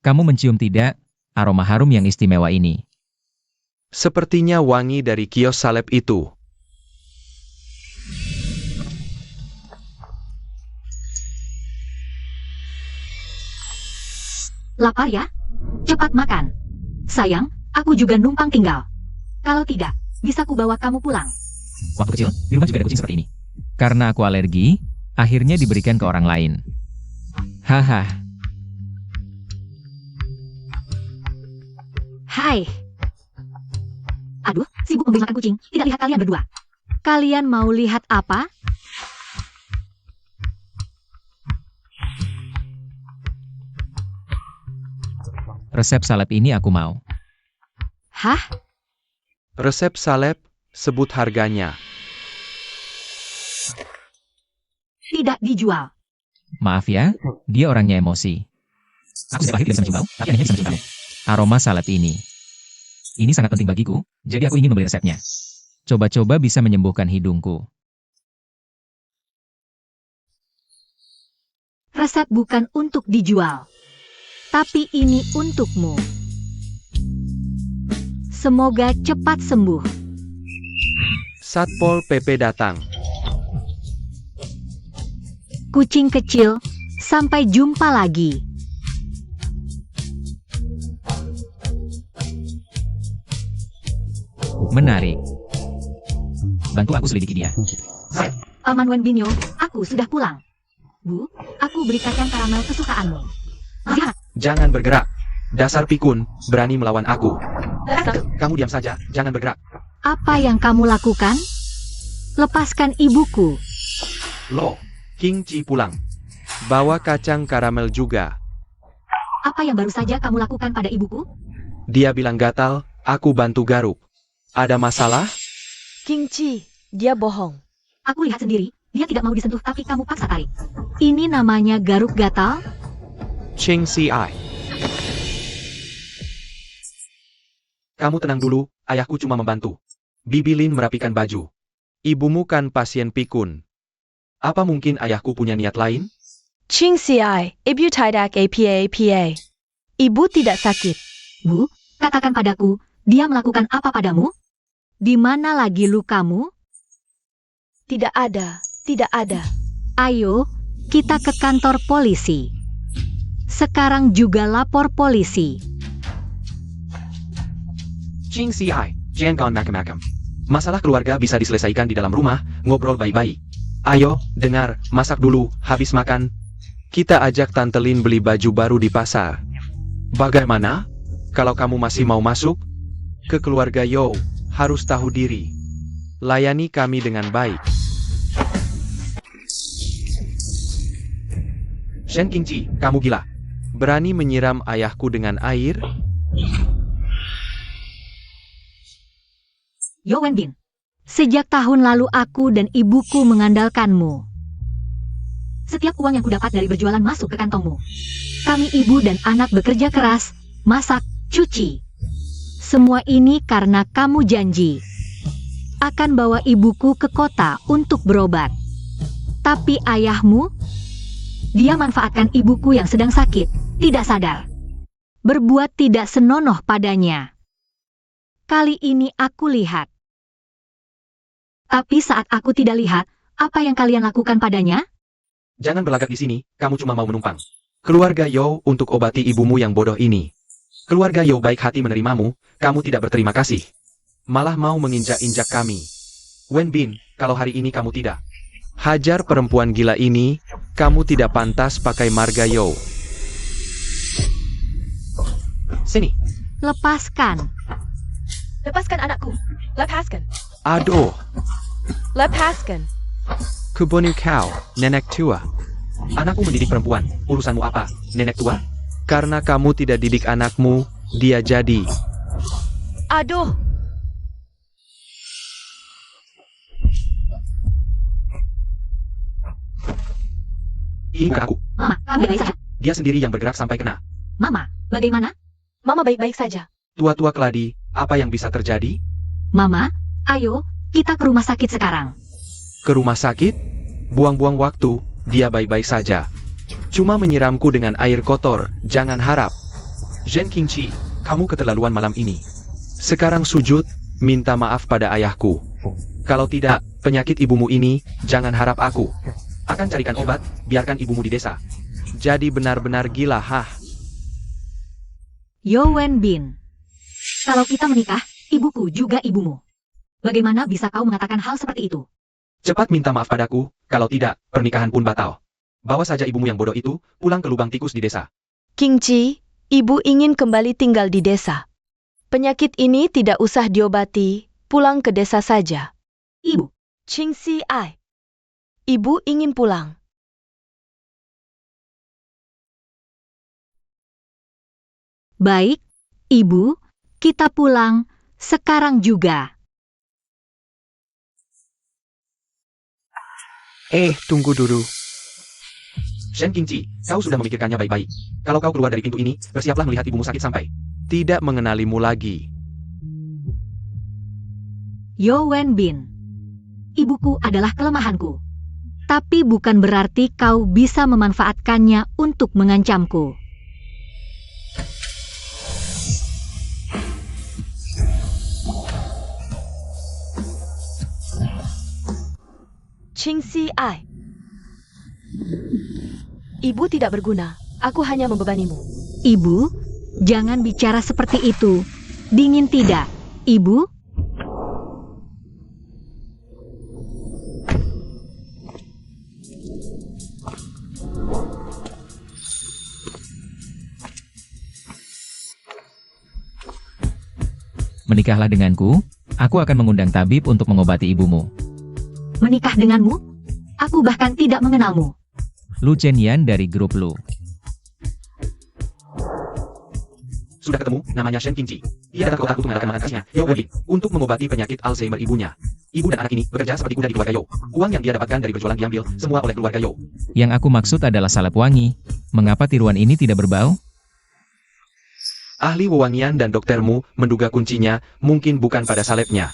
Kamu mencium tidak aroma harum yang istimewa ini? Sepertinya wangi dari kios salep itu. Lapar ya? Cepat makan. Sayang, aku juga numpang tinggal. Kalau tidak, bisa kubawa kamu pulang. Waktu kecil, di rumah juga ada kucing seperti ini. Karena aku alergi, akhirnya diberikan ke orang lain. Haha. Hai. Aduh, sibuk memberi makan kucing. Tidak lihat kalian berdua. Kalian mau lihat apa? Resep salep ini aku mau. Hah? Resep salep, sebut harganya. Tidak dijual. Maaf ya, dia orangnya emosi. Aku sejak lahir tidak bisa mencium bau, tapi anehnya bisa mencium kamu. Aroma salep ini. Ini sangat penting bagiku, jadi aku ingin membeli resepnya. Coba-coba bisa menyembuhkan hidungku. Resep bukan untuk dijual. Tapi ini untukmu. Semoga cepat sembuh. Satpol PP datang. Kucing kecil, sampai jumpa lagi. Menarik. Bantu aku selidiki dia. Paman Wenbinyo, aku sudah pulang. Bu, aku beri kacang karamel kesukaanmu. Lihat. Jangan bergerak. Dasar pikun, berani melawan aku. Kamu diam saja, jangan bergerak. Apa yang kamu lakukan? Lepaskan ibuku. Loh, King Chi pulang. Bawa kacang karamel juga. Apa yang baru saja kamu lakukan pada ibuku? Dia bilang gatal, aku bantu garuk. Ada masalah? King Chi, dia bohong. Aku lihat sendiri, dia tidak mau disentuh tapi kamu paksa tarik. Ini namanya garuk gatal? Cheng Si Ai. Kamu tenang dulu, ayahku cuma membantu. Bibi Lin merapikan baju. Ibumu kan pasien pikun. Apa mungkin ayahku punya niat lain? Ching Siai, Ibu tidak apa-apa. Ibu tidak sakit. Bu, katakan padaku, dia melakukan apa padamu? Di mana lagi lukamu? Tidak ada, tidak ada. Ayo, kita ke kantor polisi. Sekarang juga lapor polisi. Cheng Si Ai, jangan macam-macam. Masalah keluarga bisa diselesaikan di dalam rumah, ngobrol baik-baik. Ayo, dengar, masak dulu, habis makan. Kita ajak Tante Lin beli baju baru di pasar. Bagaimana? Kalau kamu masih mau masuk? Ke keluarga Yo, harus tahu diri. Layani kami dengan baik. Shen Qingji, kamu gila. Berani menyiram ayahku dengan air? Yo Wenbin, sejak tahun lalu aku dan ibuku mengandalkanmu. Setiap uang yang kudapat dari berjualan masuk ke kantongmu. Kami ibu dan anak bekerja keras, masak, cuci. Semua ini karena kamu janji akan bawa ibuku ke kota untuk berobat. Tapi ayahmu, dia manfaatkan ibuku yang sedang sakit, tidak sadar. Berbuat tidak senonoh padanya. Kali ini aku lihat. Tapi saat aku tidak lihat, apa yang kalian lakukan padanya? Jangan berlagak di sini, kamu cuma mau menumpang. Keluarga Yo untuk obati ibumu yang bodoh ini. Keluarga Yo baik hati menerimamu, kamu tidak berterima kasih. Malah mau menginjak-injak kami. Wenbin, kalau hari ini kamu tidak hajar perempuan gila ini, kamu tidak pantas pakai marga Yo. Sini. Lepaskan. Lepaskan anakku. Lepaskan. Aduh, Lepaskan. kebonu kau, nenek tua. Anakku mendidik perempuan, urusanmu apa, nenek tua? Karena kamu tidak didik anakmu, dia jadi. Aduh. Ini bukan aku. Mama, kamu baik-baik saja. Dia sendiri yang bergerak sampai kena. Mama, bagaimana? Mama baik-baik saja. Tua-tua keladi, apa yang bisa terjadi? Mama, ayo, kita ke rumah sakit sekarang. Ke rumah sakit? Buang-buang waktu, dia baik-baik saja. Cuma menyiramku dengan air kotor, jangan harap. Zhen Qingqi, kamu keterlaluan malam ini. Sekarang sujud, minta maaf pada ayahku. Kalau tidak, penyakit ibumu ini, jangan harap aku akan carikan obat, biarkan ibumu di desa. Jadi benar-benar gila, hah? Yo Wenbin. Kalau kita menikah, ibuku juga ibumu. Bagaimana bisa kau mengatakan hal seperti itu? Cepat minta maaf padaku, kalau tidak, pernikahan pun batal. Bawa saja ibumu yang bodoh itu, pulang ke lubang tikus di desa. Qingqi, ibu ingin kembali tinggal di desa. Penyakit ini tidak usah diobati, pulang ke desa saja. Ibu, Qingxi Ai. Ibu ingin pulang. baik, ibu, kita pulang sekarang juga. Tunggu dulu. Zhen Qingqi, kau sudah memikirkannya baik-baik. Kalau kau keluar dari pintu ini, bersiaplah melihat ibumu sakit sampai tidak mengenalimu lagi. Yo Wenbin. Ibuku adalah kelemahanku. Tapi bukan berarti kau bisa memanfaatkannya untuk mengancamku. Qingxi Ai. Ibu tidak berguna. Aku hanya membebanimu. Ibu, jangan bicara seperti itu. Dingin tidak, Ibu? Menikahlah denganku, aku akan mengundang tabib untuk mengobati ibumu. Menikah denganmu? Aku bahkan tidak mengenalmu. Lu Chenyan dari grup Lu. Sudah ketemu, namanya Zhen Qingqi. Ia datang ke kota untuk mengadakan makan khasnya, Yo Wenbin, untuk mengobati penyakit Alzheimer ibunya. Ibu dan anak ini bekerja seperti kuda di keluarga Yo. Uang yang dia dapatkan dari berjualan diambil semua oleh keluarga Yo. Yang aku maksud adalah salep wangi. Mengapa tiruan ini tidak berbau? Ahli wewangian dan doktermu menduga kuncinya mungkin bukan pada salepnya,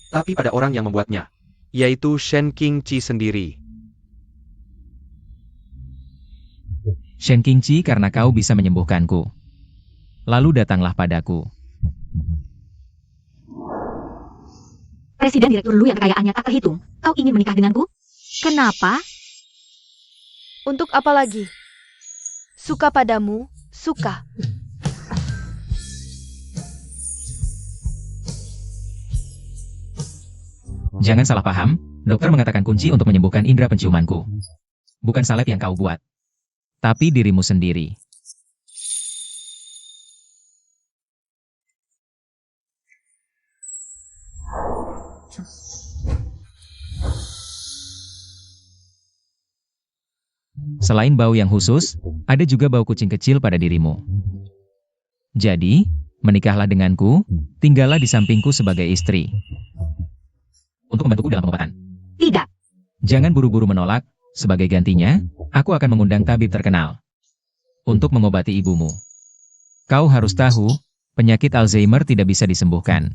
tapi pada orang yang membuatnya, yaitu Zhen Qingqi sendiri. Shen Qingqi, karena kau bisa menyembuhkanku. Lalu datanglah padaku. Presiden Direktur Lu yang kekayaannya tak terhitung. Kau ingin menikah denganku? Kenapa? Untuk apa lagi? Suka padamu, suka. Jangan salah paham, dokter mengatakan kunci untuk menyembuhkan indera penciumanku. Bukan salep yang kau buat, tapi dirimu sendiri. Selain bau yang khusus, ada juga bau kucing kecil pada dirimu. Jadi, menikahlah denganku, tinggallah di sampingku sebagai istri. Untuk membantuku dalam pengobatan. Tidak. Jangan buru-buru menolak, sebagai gantinya, aku akan mengundang tabib terkenal untuk mengobati ibumu. Kau harus tahu, penyakit Alzheimer tidak bisa disembuhkan.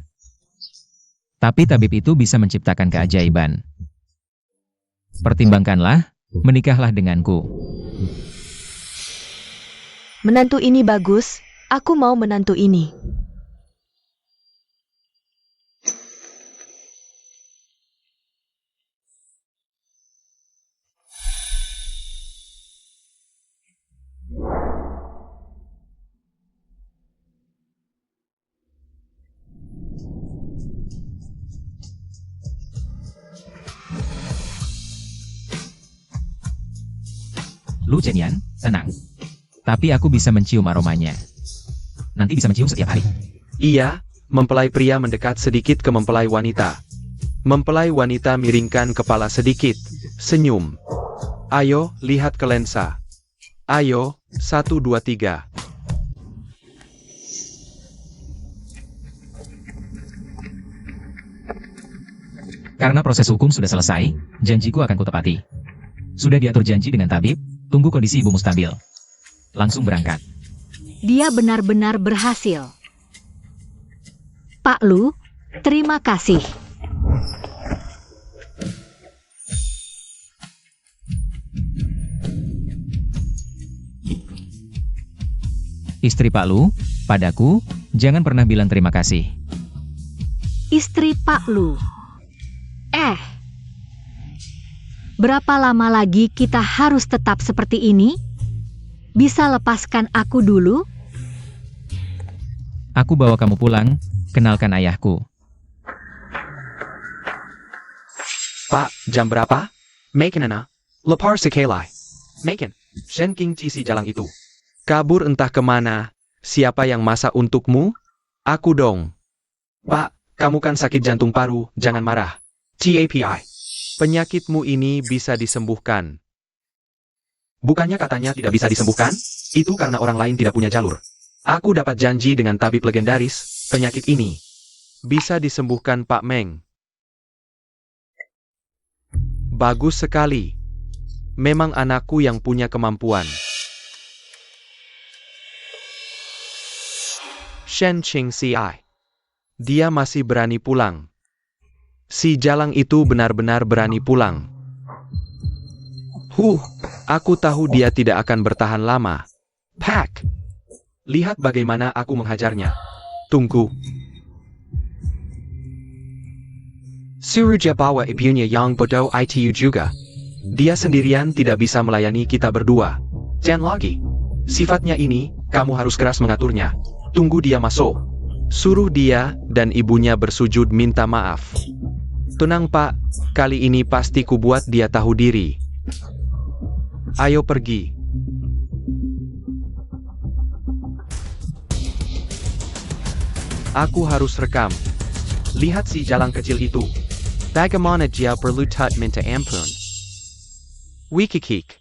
Tapi tabib itu bisa menciptakan keajaiban. Pertimbangkanlah, menikahlah denganku. Menantu ini bagus, aku mau menantu ini. Lu Chenyan, tenang. Tapi aku bisa mencium aromanya. Nanti bisa mencium setiap hari. Iya, mempelai pria mendekat sedikit ke mempelai wanita. Mempelai wanita miringkan kepala sedikit, senyum. Ayo, lihat ke lensa. Ayo, 1, 2, 3. Karena proses hukum sudah selesai, janjiku akan kutepati. Sudah diatur janji dengan tabib, tunggu kondisi ibumu stabil. Langsung berangkat. Dia benar-benar berhasil. Pak Lu, terima kasih. Istri Pak Lu, Padaku, jangan pernah bilang terima kasih. Istri Pak Lu. Berapa lama lagi kita harus tetap seperti ini? Bisa lepaskan aku dulu? Aku bawa kamu pulang, kenalkan ayahku. Pak, jam berapa? Maken na. Lepar sekelai. Maken, Shen King Ci si jalang itu. Kabur entah kemana. Siapa yang masak untukmu? Aku dong. Pak, kamu kan sakit jantung paru, jangan marah. TAPI. Penyakitmu ini bisa disembuhkan. Bukannya katanya tidak bisa disembuhkan? Itu karena orang lain tidak punya jalur. Aku dapat janji dengan tabib legendaris, penyakit ini bisa disembuhkan Pak Meng. Bagus sekali. Memang anakku yang punya kemampuan. Shen Qing CI. Dia masih berani pulang. Si jalang itu benar-benar berani pulang. Aku tahu dia tidak akan bertahan lama. Pak, lihat bagaimana aku menghajarnya. Tunggu. Suruja bawa ibunya yang bodoh itu juga. Dia sendirian tidak bisa melayani kita berdua. Jangan lagi. Sifatnya ini, kamu harus keras mengaturnya. Tunggu dia masuk. Suruh dia dan ibunya bersujud minta maaf. Tenang Pak, kali ini pasti kubuat dia tahu diri. Ayo pergi. Aku harus rekam. Lihat si jalang kecil itu. Bagaimana dia berlutut minta ampun. Wikikik.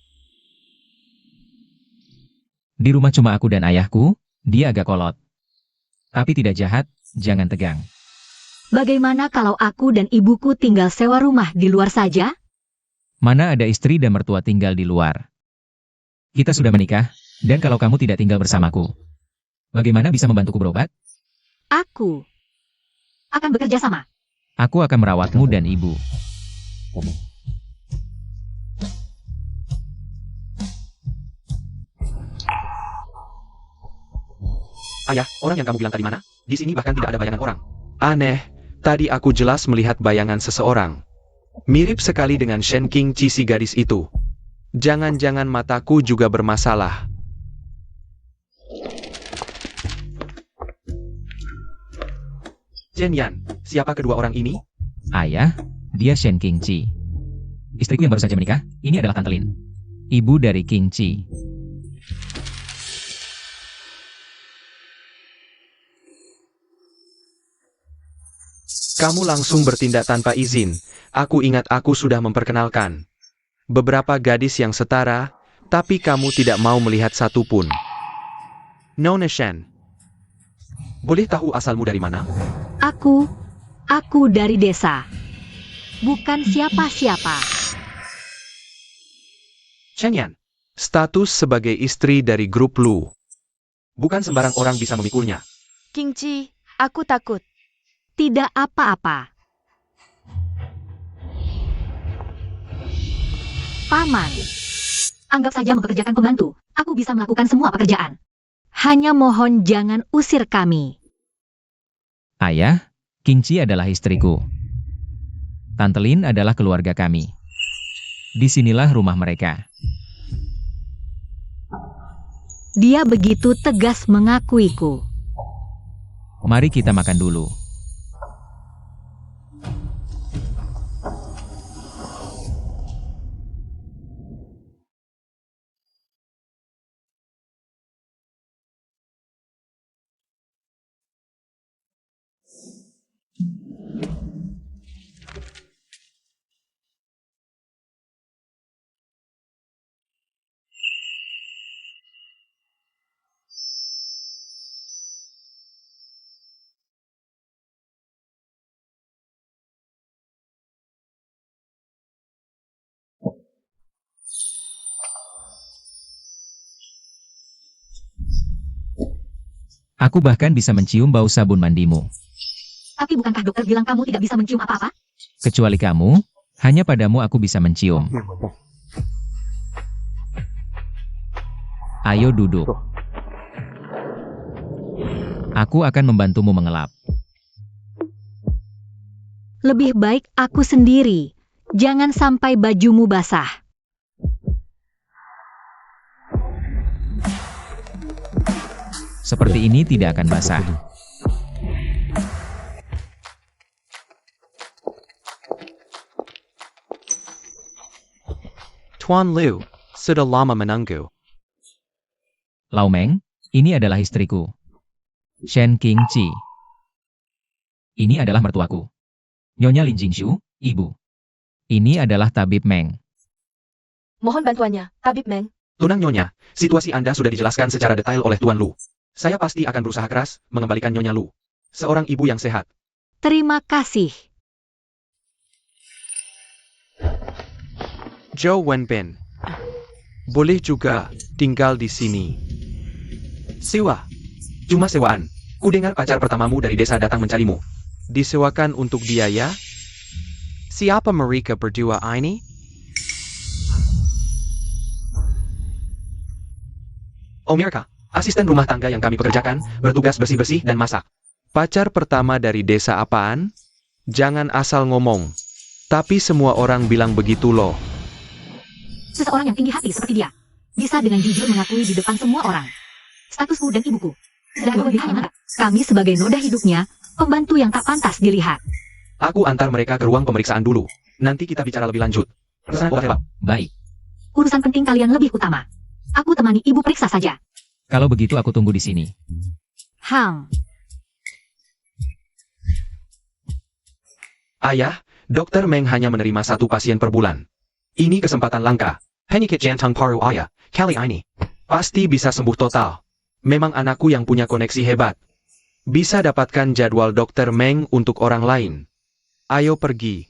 Di rumah cuma aku dan ayahku, dia agak kolot. Tapi tidak jahat, jangan tegang. Bagaimana kalau aku dan ibuku tinggal sewa rumah di luar saja? Mana ada istri dan mertua tinggal di luar. Kita sudah menikah, dan kalau kamu tidak tinggal bersamaku, bagaimana bisa membantuku berobat? Aku akan bekerja sama. Aku akan merawatmu dan ibu. Ayah, orang yang kamu bilang tadi mana? Di sini bahkan tidak ada bayangan orang. Aneh, tadi aku jelas melihat bayangan seseorang. Mirip sekali dengan Shen King Ci si gadis itu. Jangan-jangan mataku juga bermasalah. Chen Yan, siapa kedua orang ini? Ayah, dia Shen King Ci. Istriku yang baru saja menikah, ini adalah Tante Lin. Ibu dari King Ci. Kamu langsung bertindak tanpa izin. Aku ingat aku sudah memperkenalkan beberapa gadis yang setara, tapi kamu tidak mau melihat satu pun. Nona Shen, boleh tahu asalmu dari mana? Aku dari desa. Bukan siapa-siapa. Chen Yan, status sebagai istri dari grup Lu. Bukan sembarang orang bisa memikulnya. King Ci, aku takut. Tidak apa-apa. Paman, anggap saja mempekerjakan pembantu. Aku bisa melakukan semua pekerjaan. Hanya mohon jangan usir kami. Ayah, King Ci adalah istriku. Tante Lin adalah keluarga kami. Disinilah rumah mereka. Dia begitu tegas mengakuiku. Mari kita makan dulu. Aku bahkan bisa mencium bau sabun mandimu. Tapi bukankah dokter bilang kamu tidak bisa mencium apa-apa? Kecuali kamu, hanya padamu aku bisa mencium. Ayo duduk. Aku akan membantumu mengelap. Lebih baik aku sendiri. Jangan sampai bajumu basah. Seperti ini tidak akan basah. Tuan Lu, sudah lama menunggu. Lau Meng, ini adalah istriku. Shen Qingqi. Ini adalah mertuaku. Nyonya Lin Jingshu, ibu. Ini adalah Tabib Meng. Mohon bantuannya, Tabib Meng. Tunang Nyonya, situasi Anda sudah dijelaskan secara detail oleh Tuan Lu. Saya pasti akan berusaha keras mengembalikan Nyonya Lu. Seorang ibu yang sehat. Terima kasih. Zhou Wenbin. Boleh juga tinggal di sini. Sewa. Cuma sewaan. Kudengar pacar pertamamu dari desa datang mencarimu. Disewakan untuk biaya? Siapa mereka berdua ini? Oh Mirka, asisten rumah tangga yang kami pekerjakan, bertugas bersih-bersih dan masak. Pacar pertama dari desa apaan? Jangan asal ngomong. Tapi semua orang bilang begitu loh. Seseorang yang tinggi hati seperti dia bisa dengan jujur mengakui di depan semua orang. Statusku dan ibuku sudah kelebihan yang kami sebagai noda hidupnya, pembantu yang tak pantas dilihat. Aku antar mereka ke ruang pemeriksaan dulu. Nanti kita bicara lebih lanjut. Pesan obat. Baik. Urusan penting kalian lebih utama. Aku temani ibu periksa saja. Kalau begitu aku tunggu di sini. Hang. Ayah, Dokter Meng hanya menerima satu pasien per bulan. Ini kesempatan langka. Penyakit jantung paru ayah, kali ini. Pasti bisa sembuh total. Memang anakku yang punya koneksi hebat. Bisa dapatkan jadwal Dokter Meng untuk orang lain. Ayo pergi.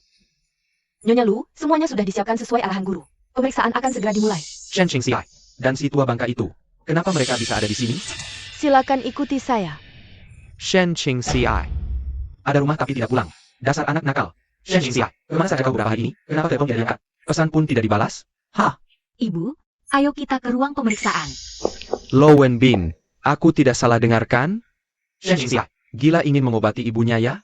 Nyonya Lu, semuanya sudah disiapkan sesuai arahan guru. Pemeriksaan akan segera dimulai. Shen Qingxiai. Dan si tua bangka itu. Kenapa mereka bisa ada di sini? Silakan ikuti saya. Shen Qingxiai. Ada rumah tapi tidak pulang. Dasar anak nakal. Shen Qingxiai, kemana saja kau beberapa hari ini? Kenapa telepon tidak diangkat? Pesan pun tidak dibalas? Hah? Ibu, ayo kita ke ruang pemeriksaan. Lo Wenbin, aku tidak salah dengarkan? Shen Qingxiai, gila ingin mengobati ibunya ya?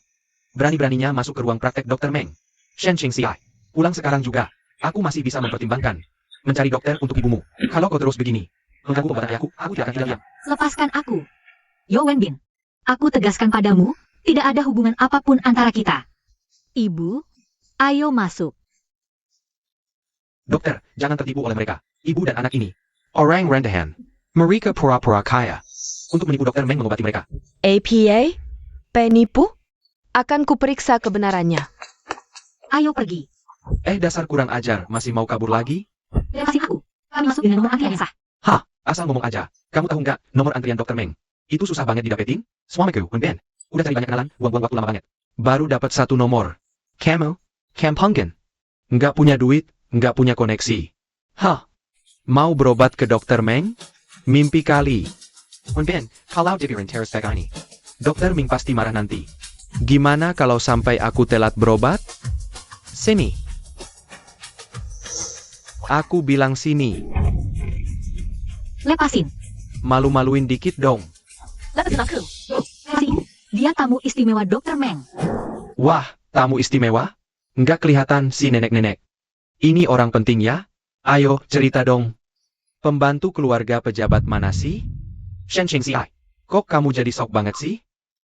Berani-beraninya masuk ke ruang praktek Dokter Meng. Shen Qingxiai, pulang sekarang juga. Aku masih bisa mempertimbangkan. Mencari dokter untuk ibumu. Kalau kau terus begini, mengganggu pengobatan ayahku, aku tidak akan tinggal diam. Lepaskan aku. Yo Wenbin, aku tegaskan padamu, tidak ada hubungan apapun antara kita. Ibu, ayo masuk. Dokter, jangan tertipu oleh mereka. Ibu dan anak ini. Orang rendahan. Mereka pura-pura kaya. Untuk menipu Dokter Meng mengobati mereka. APA? Penipu? Akan kuperiksa kebenarannya. Ayo pergi. Dasar kurang ajar, masih mau kabur lagi? Lepasin aku. Kami masuk dengan nomor antrian yang sah. Hah, asal ngomong aja. Kamu tahu nggak nomor antrian Dokter Meng? Itu susah banget didapetin. Suamiku, Wenbin. Udah cari banyak kenalan, buang-buang waktu lama banget. Baru dapat satu nomor. Kamu? Kampungan. Nggak punya duit, nggak punya koneksi. Hah? Mau berobat ke Dokter Meng? Mimpi kali. Wenbin, kalau dipikirin terus back ini. Dokter Meng pasti marah nanti. Gimana kalau sampai aku telat berobat? Sini. Aku bilang sini. Lepasin. Malu-maluin dikit dong. Lepasin aku. Lepasin. Dia tamu istimewa Dokter Meng. Wah, tamu istimewa? Nggak kelihatan si nenek-nenek. Ini orang penting ya? Ayo, cerita dong. Pembantu keluarga pejabat mana sih? Shen Qingxiai, kok kamu jadi sok banget sih?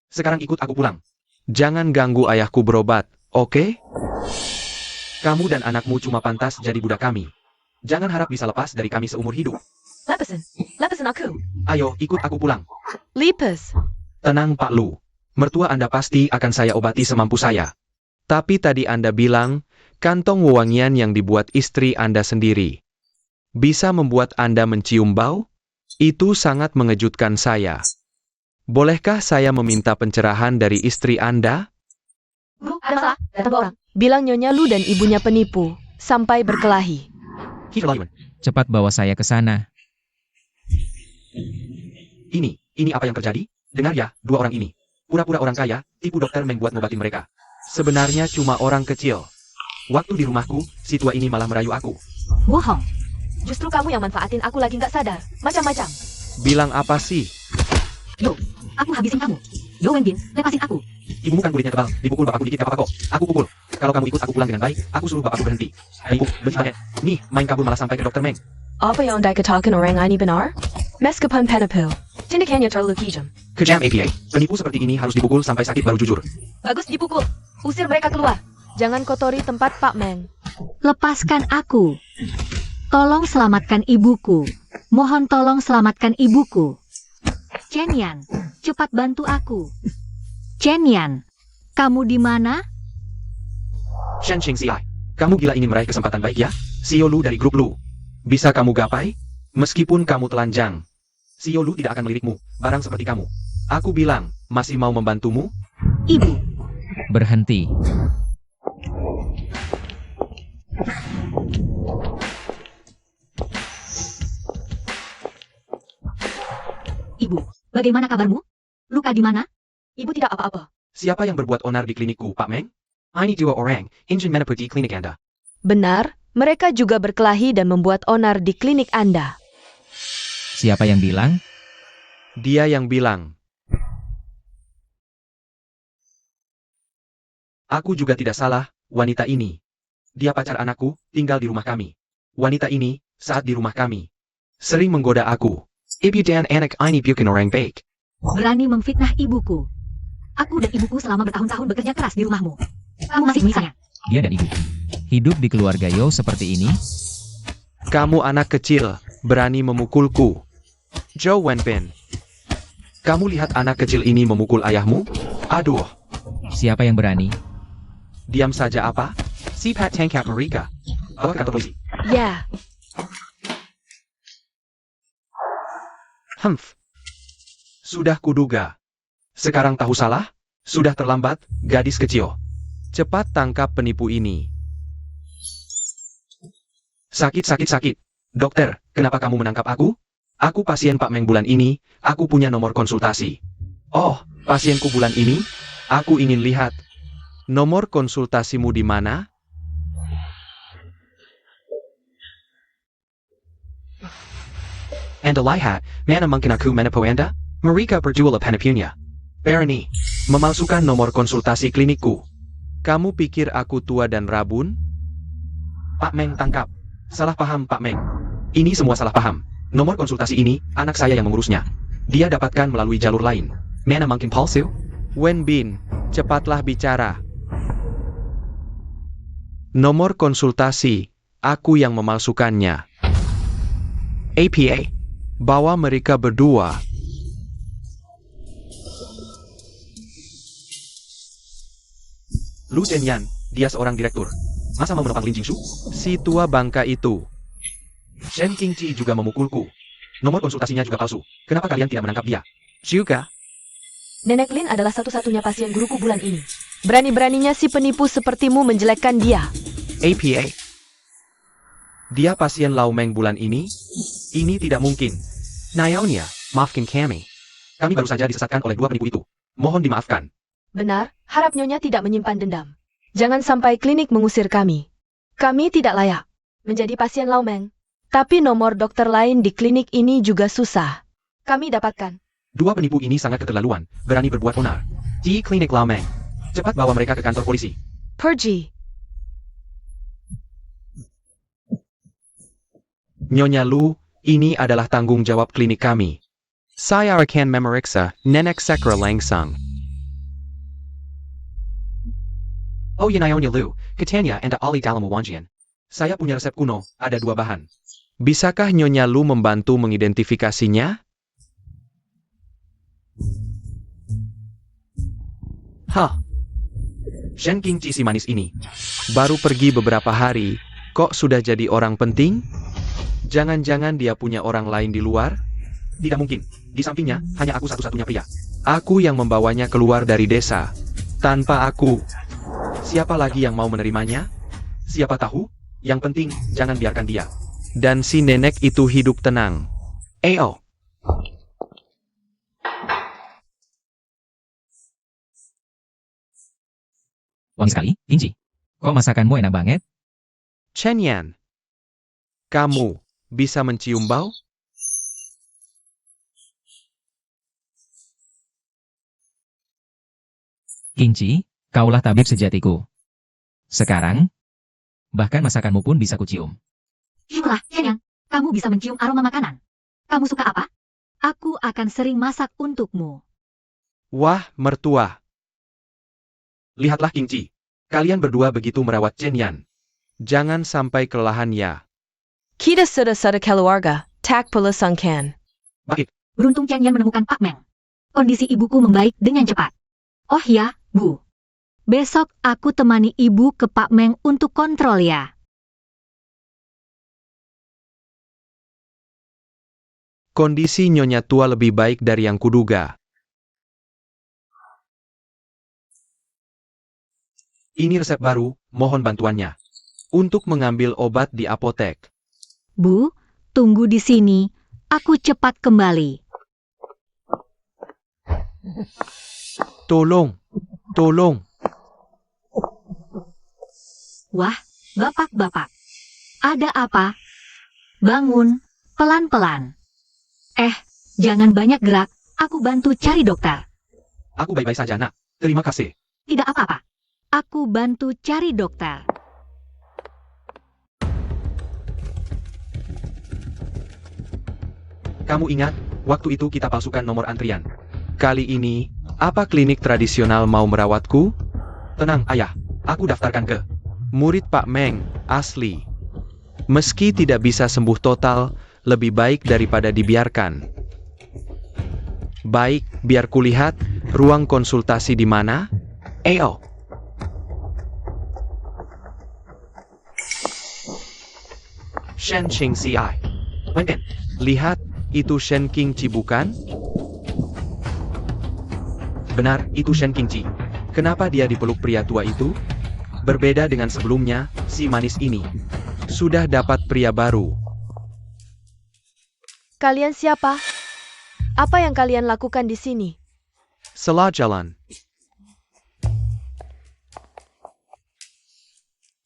Sekarang ikut aku pulang. Jangan ganggu ayahku berobat, oke? Kamu dan anakmu cuma pantas jadi budak kami. Jangan harap bisa lepas dari kami seumur hidup. Lepasin aku. Ayo, ikut aku pulang. Lepas. Tenang Pak Lu. Mertua Anda pasti akan saya obati semampu saya. Tapi tadi Anda bilang, kantong wewangian yang dibuat istri Anda sendiri bisa membuat Anda mencium bau? Itu sangat mengejutkan saya. Bolehkah saya meminta pencerahan dari istri Anda? Guru, ada masalah. Datang dua orang. Bilang Nyonya Lu dan ibunya penipu. Sampai berkelahi. Cepat bawa saya ke sana. Ini apa yang terjadi? Dengar ya, dua orang ini. Pura-pura orang kaya, tipu dokter membuat ngobatin mereka. Sebenarnya cuma orang kecil. Waktu di rumahku, si tua ini malah merayu aku. Bohong. Justru kamu yang manfaatin aku lagi nggak sadar. Macam-macam. Bilang apa sih? Yo, Aku habisin kamu. Yo Wenbin, lepasin aku. Ibumu kan kulitnya tebal, dipukul bapakku dikit gak apa-apa kok. Aku pukul. Kalau kamu ikut aku pulang dengan baik, aku suruh bapakku berhenti. Ibu, benci banget. Nih, main kabur malah sampai ke dokter Meng. Apa yang dikatakan orang ini benar? Meskipun penipu, tindakannya terlalu kejam. Kejam APA, penipu seperti ini harus dipukul sampai sakit baru jujur. Bagus dipukul. Usir mereka keluar. Jangan kotori tempat Pak Meng. Lepaskan aku. Tolong selamatkan ibuku. Mohon tolong selamatkan ibuku. Chen Yan, cepat bantu aku. Chen Yan, kamu di mana? Shen Xing CI, kamu gila ingin meraih kesempatan baik ya? CEO Lu dari grup Lu. Bisa kamu gapai? Meskipun kamu telanjang. CEO Lu tidak akan melirikmu, barang seperti kamu. Aku bilang, masih mau membantumu? Ibu, Berhenti. ibu, bagaimana kabarmu? Luka di mana? Ibu tidak apa-apa. Siapa yang berbuat onar di klinikku, Pak Meng? Ini dua orang, ingin menepuk di klinik Anda. Benar, mereka juga berkelahi dan membuat onar di klinik Anda. Siapa yang bilang? Dia yang bilang. Aku juga tidak salah, wanita ini. Dia pacar anakku, tinggal di rumah kami. Wanita ini, saat di rumah kami, sering menggoda aku. Ibu dan anak ini bukan orang baik. Berani memfitnah ibuku. Aku dan ibuku selama bertahun-tahun bekerja keras di rumahmu. Kamu masih mengisahnya. Dia dan ibu. Hidup di keluarga Yo seperti ini? Kamu anak kecil, berani memukulku. Zhou Wenbin. Kamu lihat anak kecil ini memukul ayahmu? Aduh, Siapa yang berani? diam saja apa? Si Pat tangkap mereka. Bawa ke kantor polisi. Ya, Humph. Sudah kuduga. Sekarang tahu salah? Sudah terlambat, gadis kecil. Cepat tangkap penipu ini. Sakit. Dokter, kenapa kamu menangkap aku? Aku pasien Pak Meng bulan ini, aku punya nomor konsultasi. Oh, pasienku bulan ini? Aku ingin lihat. Nomor konsultasimu di mana? Anda lihat, mana mungkin aku menipu Anda? Mereka berjual penipunya. Berani memalsukan nomor konsultasi klinikku. Kamu pikir aku tua dan rabun? Pak Meng tangkap. Salah paham Pak Meng. Ini semua salah paham. Nomor konsultasi ini, anak saya yang mengurusnya. Dia dapatkan melalui jalur lain. Mana mungkin palsu? Wenbin, cepatlah bicara. Nomor konsultasi, aku yang memalsukannya. APA, bawa mereka berdua. Lu Zhenyan, dia seorang direktur. Masa mau menopang Lin Jingsu? Si tua bangka itu. Shen Qingqi juga memukulku. Nomor konsultasinya juga palsu. Kenapa kalian tidak menangkap dia? Juga. Nenek Lin adalah satu-satunya pasien guruku bulan ini. Berani-beraninya si penipu sepertimu menjelekkan dia. APA. Dia pasien Lau Meng bulan ini? Ini tidak mungkin. Naonya, maafkan kami. Kami baru saja disesatkan oleh dua penipu itu. Mohon dimaafkan. Benar, harap Nyonya tidak menyimpan dendam. Jangan sampai klinik mengusir kami. Kami tidak layak menjadi pasien Lau Meng. Tapi nomor dokter lain di klinik ini juga susah. Kami dapatkan. Dua penipu ini sangat keterlaluan, berani berbuat onar. Di klinik Lau Meng. Cepat bawa mereka ke kantor polisi. Pergi. Nyonya Lu, ini adalah tanggung jawab klinik kami. Saya akan memeriksa nenek secara langsung. Oh ya Nyonya Lu, Katanya Anda Ali dalam wajian. Saya punya resep kuno, ada dua bahan. Bisakah Nyonya Lu membantu mengidentifikasinya? Hah? Shen Qingqi si manis ini. Baru pergi beberapa hari, kok sudah jadi orang penting? Jangan-jangan dia punya orang lain di luar? Tidak mungkin. Di sampingnya, hanya aku satu-satunya pria. Aku yang membawanya keluar dari desa. Tanpa aku. Siapa lagi yang mau menerimanya? Siapa tahu? Yang penting, jangan biarkan dia. Dan si nenek itu hidup tenang. Eo. Wangi sekali, Inji. Kok masakanmu enak banget? Chen Yan. Kamu bisa mencium bau? Kingci, kaulah tabib sejatiku. Sekarang, bahkan masakanmu pun bisa kucium. Syukurlah, Shenyang. Kamu bisa mencium aroma makanan. Kamu suka apa? Aku akan sering masak untukmu. Wah, mertua. Lihatlah Kingci. Kalian berdua begitu merawat Chen Yan. Jangan sampai kelelahan ya. Kita sudah keluarga, tak perlu sungkan. Baik, Beruntung Chen Yan menemukan Pak Meng. Kondisi ibuku membaik dengan cepat. Oh ya, Bu. Besok aku temani ibu ke Pak Meng untuk kontrol ya. kondisi Nyonya tua lebih baik dari yang kuduga. Ini resep baru, mohon bantuannya. Untuk mengambil obat di apotek. Bu, tunggu di sini. Aku cepat kembali. Tolong, tolong. Wah, bapak-bapak. Ada apa? Bangun, pelan-pelan. Jangan banyak gerak. Aku bantu cari dokter. Aku baik-baik saja, nak. Terima kasih. Tidak apa-apa. Aku bantu cari dokter. Kamu ingat, waktu itu kita palsukan nomor antrian. Kali ini, apa klinik tradisional mau merawatku? Tenang, ayah. Aku daftarkan ke murid Pak Meng, asli. Meski tidak bisa sembuh total, lebih baik daripada dibiarkan. Baik, biar kulihat, ruang konsultasi di mana? Ayo. Shen Qing Si. Wengen, lihat, itu Shen Qingci bukan? Benar, itu Shen Qingci. Kenapa dia dipeluk pria tua itu? Berbeda dengan sebelumnya, si manis ini sudah dapat pria baru. Kalian siapa? Apa yang kalian lakukan di sini? Salah jalan.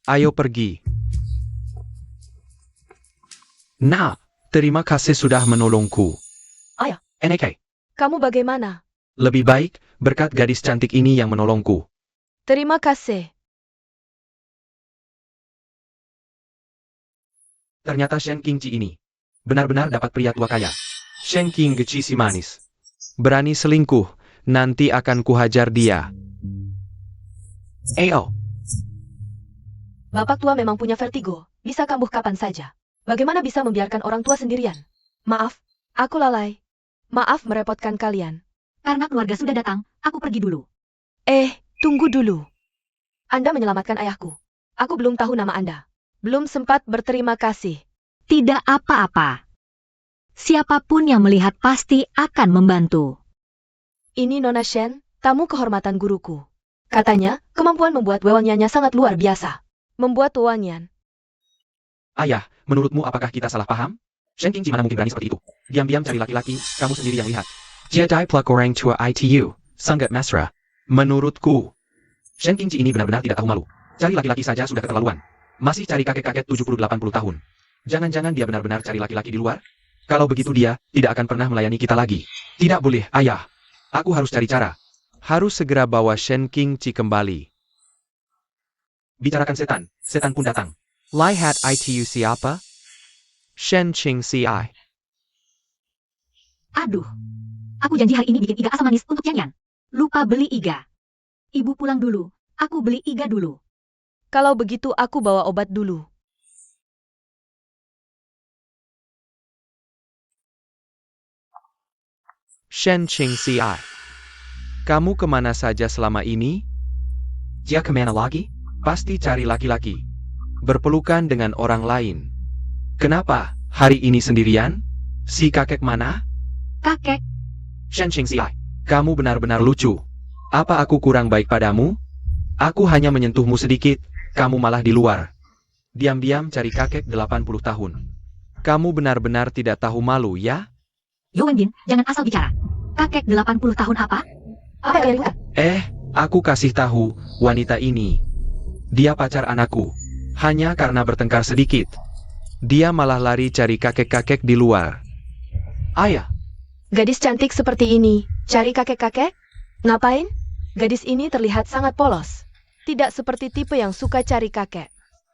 Ayo pergi. Nah, terima kasih sudah menolongku. Ayah. NK, Kamu bagaimana? lebih baik berkat gadis cantik ini yang menolongku. Terima kasih. Ternyata Shen Qingci ini benar-benar dapat pria tua kaya. Shen Qingci si manis. Berani selingkuh, nanti akan kuhajar dia. Ayo. Bapak tua memang punya vertigo. Bisa kambuh kapan saja. Bagaimana bisa membiarkan orang tua sendirian? Maaf, aku lalai. Maaf merepotkan kalian. Karena keluarga sudah datang, aku pergi dulu. Tunggu dulu. Anda menyelamatkan ayahku. Aku belum tahu nama Anda. Belum sempat berterima kasih. Tidak apa-apa. Siapapun yang melihat pasti akan membantu. Ini Nona Shen, tamu kehormatan guruku. Katanya, kemampuan membuat wewangiannya sangat luar biasa. Membuat wewangian. Ayah, menurutmu apakah kita salah paham? Shen Qingci mana mungkin berani seperti itu? Diam-diam cari laki-laki, kamu sendiri yang lihat. Jedi plak orang tua ITU, sangat mesra. Menurutku, Shen Qingci ini benar-benar tidak tahu malu. Cari laki-laki saja sudah keterlaluan. Masih cari kakek-kakek 70-80 tahun. Jangan-jangan dia benar-benar cari laki-laki di luar? Kalau begitu dia, tidak akan pernah melayani kita lagi. Tidak boleh, ayah. Aku harus cari cara. Harus segera bawa Shen Qingci kembali. Bicarakan setan, setan pun datang. Lihat ITU siapa? Shen Qingci. Aduh. Aku janji hari ini bikin iga asam manis untuk Chen Yan. Lupa beli iga. Ibu pulang dulu. Aku beli iga dulu. Kalau begitu aku bawa obat dulu. Shen Qingci. Kamu kemana saja selama ini? Dia kemana lagi? Pasti cari laki-laki. Berpelukan dengan orang lain. Kenapa? Hari ini sendirian? Si kakek mana? Kakek, Shen Qingci, kamu benar-benar lucu. Apa aku kurang baik padamu? Aku hanya menyentuhmu sedikit, kamu malah di luar. Diam-diam cari kakek 80 tahun. Kamu benar-benar tidak tahu malu, ya? Yo Wenjin, jangan asal bicara. Kakek 80 tahun apa? Apa yang kalian lakukan? Aku kasih tahu, wanita ini. Dia pacar anakku. Hanya karena bertengkar sedikit. Dia malah lari cari kakek-kakek di luar. Ayah, Gadis cantik seperti ini, cari kakek-kakek? Ngapain? Gadis ini terlihat sangat polos. Tidak seperti tipe yang suka cari kakek.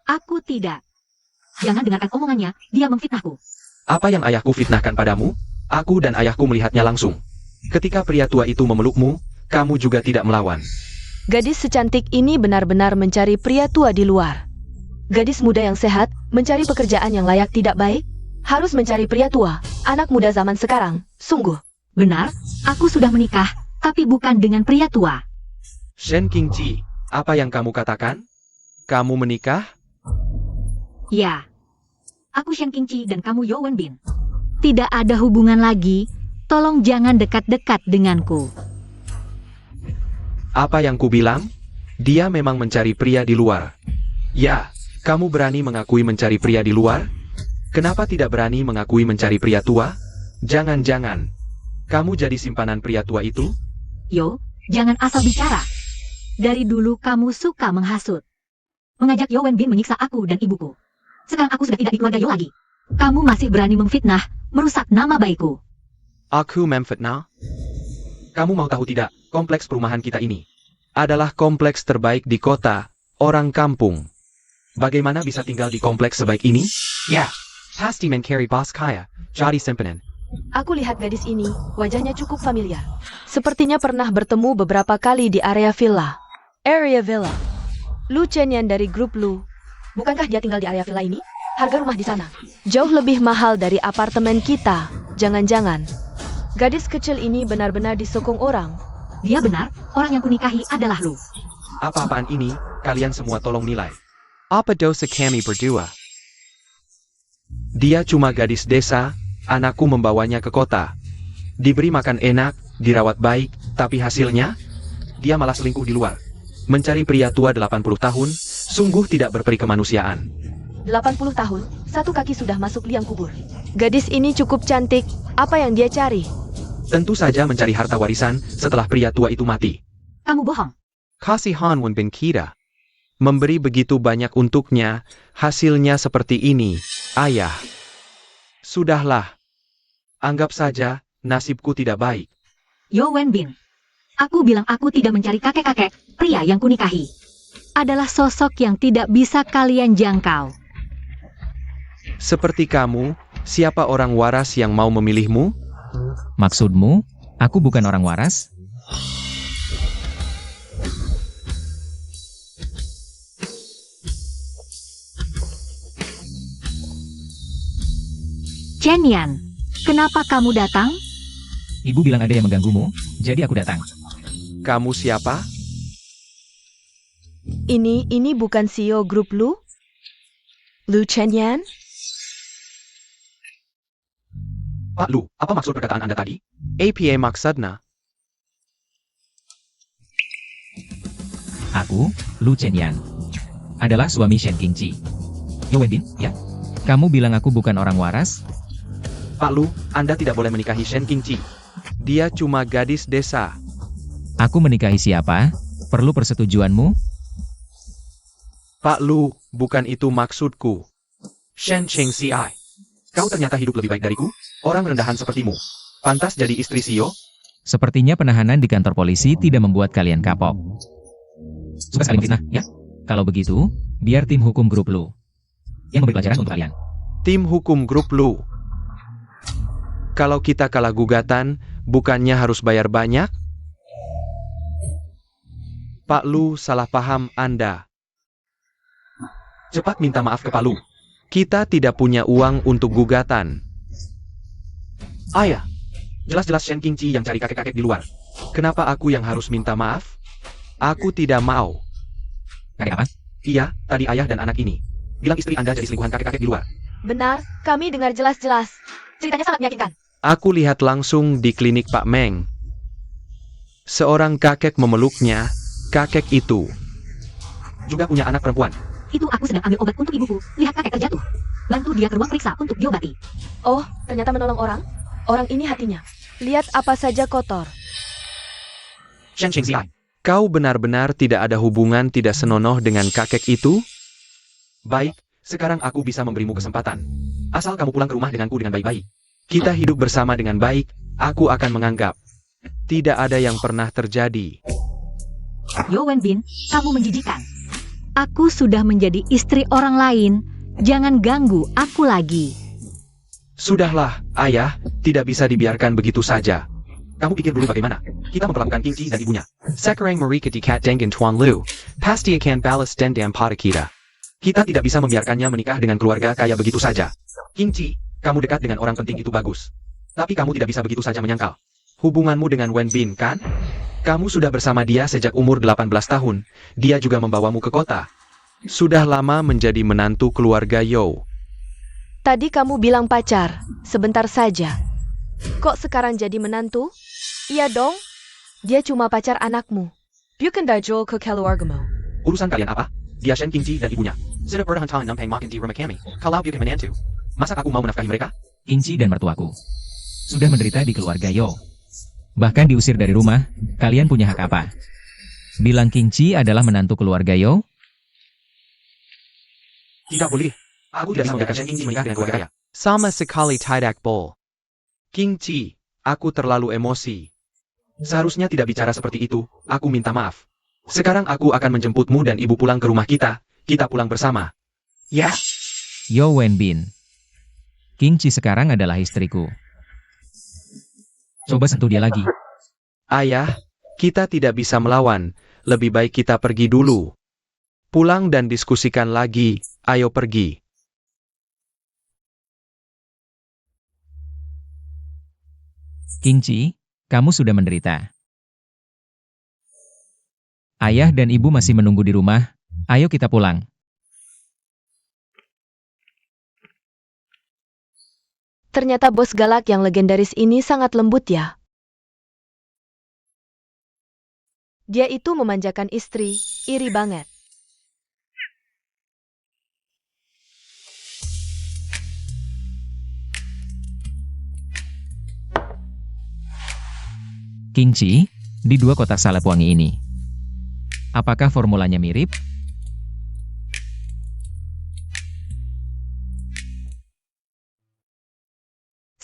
Aku tidak. Jangan dengarkan omongannya, dia memfitnahku. Apa yang ayahku fitnahkan padamu? Aku dan ayahku melihatnya langsung. Ketika pria tua itu memelukmu, kamu juga tidak melawan. Gadis secantik ini benar-benar mencari pria tua di luar. Gadis muda yang sehat, mencari pekerjaan yang layak tidak baik, harus mencari pria tua, anak muda zaman sekarang, sungguh. Benar, aku sudah menikah, tapi bukan dengan pria tua. Shen Qingqi, apa yang kamu katakan? Kamu menikah? Ya. Aku Shen Qingqi dan kamu Yo Wenbin. Tidak ada hubungan lagi, tolong jangan dekat-dekat denganku. Apa yang ku bilang? Dia memang mencari pria di luar. Ya, kamu berani mengakui mencari pria di luar? Kenapa tidak berani mengakui mencari pria tua? Jangan-jangan kamu jadi simpanan pria tua itu? Yo, jangan asal bicara. Dari dulu kamu suka menghasut. Mengajak Yo Wenbin menyiksa aku dan ibuku. Sekarang aku sudah tidak di keluarga Yo lagi. Kamu masih berani memfitnah, merusak nama baikku. Aku memfitnah? Kamu mau tahu tidak, kompleks perumahan kita ini adalah kompleks terbaik di kota, orang kampung. Bagaimana bisa tinggal di kompleks sebaik ini? Ya, pasti mencari bos kaya, jadi simpanan. Aku lihat gadis ini, wajahnya cukup familiar. Sepertinya pernah bertemu beberapa kali di area villa. Area villa. Lu Chenyan dari grup Lu. Bukankah dia tinggal di area villa ini? Harga rumah di sana Jauh lebih mahal dari apartemen kita. Jangan-jangan gadis kecil ini benar-benar disokong orang. Dia benar, orang yang kunikahi adalah Lu. Apa-apaan ini, kalian semua tolong nilai. Apa dosa kami berdua? Dia cuma gadis desa, anakku membawanya ke kota. Diberi makan enak, dirawat baik, tapi hasilnya? Dia malah selingkuh di luar. Mencari pria tua 80 tahun, sungguh tidak berperi kemanusiaan. 80 tahun, satu kaki sudah masuk liang kubur. Gadis ini cukup cantik, apa yang dia cari? Tentu saja mencari harta warisan setelah pria tua itu mati. Kamu bohong. Kasihan Wenbin kita. Memberi begitu banyak untuknya, hasilnya seperti ini, ayah. Sudahlah. Anggap saja, nasibku tidak baik. Yo Wenbin. Aku bilang aku tidak mencari kakek-kakek, pria yang kunikahi. Adalah sosok yang tidak bisa kalian jangkau. Seperti kamu, siapa orang waras yang mau memilihmu? Maksudmu, aku bukan orang waras? Chenyan, kenapa kamu datang? Ibu bilang ada yang mengganggumu, jadi aku datang. Kamu siapa? Ini bukan CEO grup Lu? Lu Chenyan? Pak Lu, apa maksud perkataan Anda tadi? APA maksudnya. Aku, Lu Chenyan, adalah suami Shen Qingqi. Yo Wenbin, ya? Kamu bilang aku bukan orang waras? Pak Lu, Anda tidak boleh menikahi Shen Qingqi. Dia cuma gadis desa. Aku menikahi siapa? Perlu persetujuanmu? Pak Lu, bukan itu maksudku. Shen Qingxi, kau ternyata hidup lebih baik dariku? Orang rendahan sepertimu. Pantas jadi istri CEO? Sepertinya penahanan di kantor polisi tidak membuat kalian kapok. Suka sekali memfitnah, ya? Kalau begitu, biar tim hukum grup Lu yang memberi pelajaran untuk kalian. Tim hukum grup Lu. Kalau kita kalah gugatan, bukannya harus bayar banyak? Pak Lu, salah paham Anda. Cepat minta maaf ke Pak Lu. Kita tidak punya uang untuk gugatan. Ayah, jelas-jelas Shen Qingqi yang cari kakek-kakek di luar. Kenapa aku yang harus minta maaf? Aku tidak mau. Kakek apa? Iya, tadi ayah dan anak ini bilang istri Anda jadi selingkuhan kakek-kakek di luar. Benar, kami dengar jelas-jelas. Ceritanya sangat meyakinkan. Aku lihat langsung di klinik Pak Meng. Seorang kakek memeluknya, kakek itu juga punya anak perempuan. Itu aku sedang ambil obat untuk ibuku. Lihat kakek terjatuh. Bantu dia ke ruang periksa untuk diobati. Oh, ternyata menolong orang? Orang ini hatinya. Lihat apa saja kotor. Shen Qingxi, kau benar-benar tidak ada hubungan tidak senonoh dengan kakek itu? Baik, sekarang aku bisa memberimu kesempatan. Asal kamu pulang ke rumah denganku dengan baik-baik. Kita hidup bersama dengan baik, aku akan menganggap tidak ada yang pernah terjadi. Yo Wenbin, kamu menjijikan. Aku sudah menjadi istri orang lain. Jangan ganggu aku lagi. Sudahlah, ayah, tidak bisa dibiarkan begitu saja. Kamu pikir dulu bagaimana kita memperlakukan King Ji dan ibunya. Sekarang mereka dikat dengan Tuan Lu, pasti akan balas dendam pada kita. Kita tidak bisa membiarkannya menikah dengan keluarga kaya begitu saja. King Ji, kamu dekat dengan orang penting itu bagus. Tapi kamu tidak bisa begitu saja menyangkal hubunganmu dengan Wenbin, kan? Kamu sudah bersama dia sejak umur 18 tahun. Dia juga membawamu ke kota. Sudah lama menjadi menantu keluarga Yo. Tadi kamu bilang pacar, sebentar saja. Kok sekarang jadi menantu? Iya dong, dia cuma pacar anakmu. Bukan dajol ke keluargamu. Urusan kalian apa? Dia Shen King Ji dan ibunya. Sudah pernah hantaran nampang makin di rumah kami. Kalau bukan menantu, masa aku mau menafkahi mereka? King Ji dan mertuaku sudah menderita di keluarga Yo. Bahkan diusir dari rumah, kalian punya hak apa? Bilang King Ji adalah menantu keluarga Yo? Tidak boleh. Aku tidak bisa membiarkan Shen King Ji menikah dengan keluarga kaya. Sama sekali tidak boleh. King Ji, aku terlalu emosi. Seharusnya tidak bicara seperti itu, aku minta maaf. Sekarang aku akan menjemputmu dan ibu pulang ke rumah kita pulang bersama. Ya? Yo Wenbin. King Ji sekarang adalah istriku. Coba sentuh dia lagi. Ayah, kita tidak bisa melawan, lebih baik kita pergi dulu. Pulang dan diskusikan lagi, ayo pergi. King Ji, kamu sudah menderita. Ayah dan ibu masih menunggu di rumah, ayo kita pulang. Ternyata bos galak yang legendaris ini sangat lembut ya. Dia itu memanjakan istri, iri banget. King Ji, di 2 kotak salep wangi ini. Apakah formulanya mirip?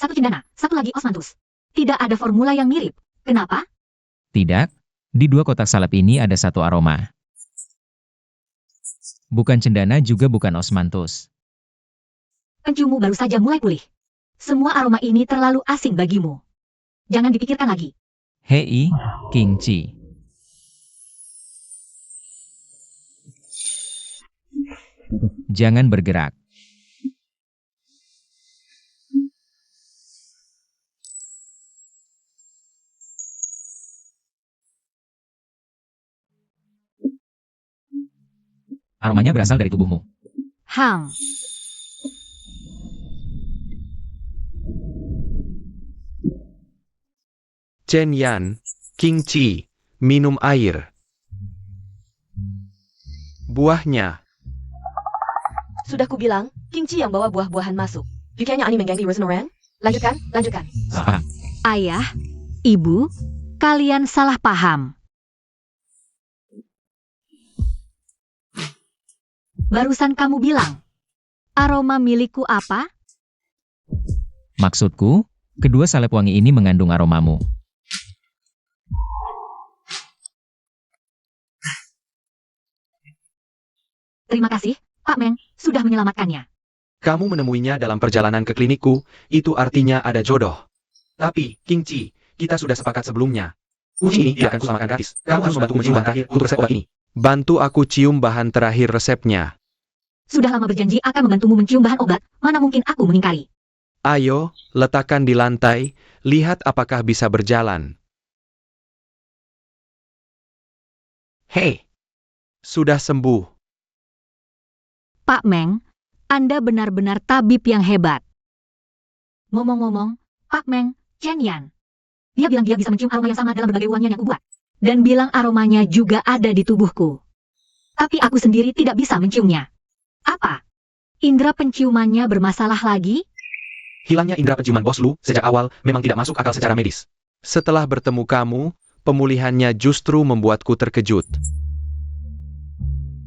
Satu cendana, satu lagi osmanthus. Tidak ada formula yang mirip. Kenapa? Tidak, di 2 kotak salep ini ada 1 aroma. Bukan cendana juga bukan osmanthus. Penciummu baru saja mulai pulih. Semua aroma ini terlalu asing bagimu. Jangan dipikirkan lagi. Hei, King Ji. Jangan bergerak. Aromanya berasal dari tubuhmu. Hang. Chen Yan, King Ji, minum air. Buahnya. Sudah kubilang, King Ji yang bawa buah-buahan masuk. Dikanya ani mengganggu urusan orang? Lanjutkan, lanjutkan. Apa? Ayah, ibu, kalian salah paham. Barusan kamu bilang, aroma milikku apa? Maksudku, kedua salep wangi ini mengandung aromamu. Terima kasih, Pak Meng, sudah menyelamatkannya. Kamu menemuinya dalam perjalanan ke klinikku, itu artinya ada jodoh. Tapi, King Ji, kita sudah sepakat sebelumnya. Uji ini tidak akan kusamakan gratis. Kamu harus membantu mencium bahan terakhir untuk resep obat ini. Bantu aku cium bahan terakhir resepnya. Sudah lama berjanji akan membantumu mencium bahan obat, mana mungkin aku mengingkari. Ayo, letakkan di lantai, lihat apakah bisa berjalan. Hei, sudah sembuh. Pak Meng, Anda benar-benar tabib yang hebat. Ngomong-ngomong, Pak Meng, Chen Yan. Dia bilang dia bisa mencium aroma yang sama dalam berbagai wangian yang kubuat. Dan bilang aromanya juga ada di tubuhku. Tapi aku sendiri tidak bisa menciumnya. Apa? Indra penciumannya bermasalah lagi? Hilangnya indera penciuman bos Lu sejak awal memang tidak masuk akal secara medis. Setelah bertemu kamu, pemulihannya justru membuatku terkejut.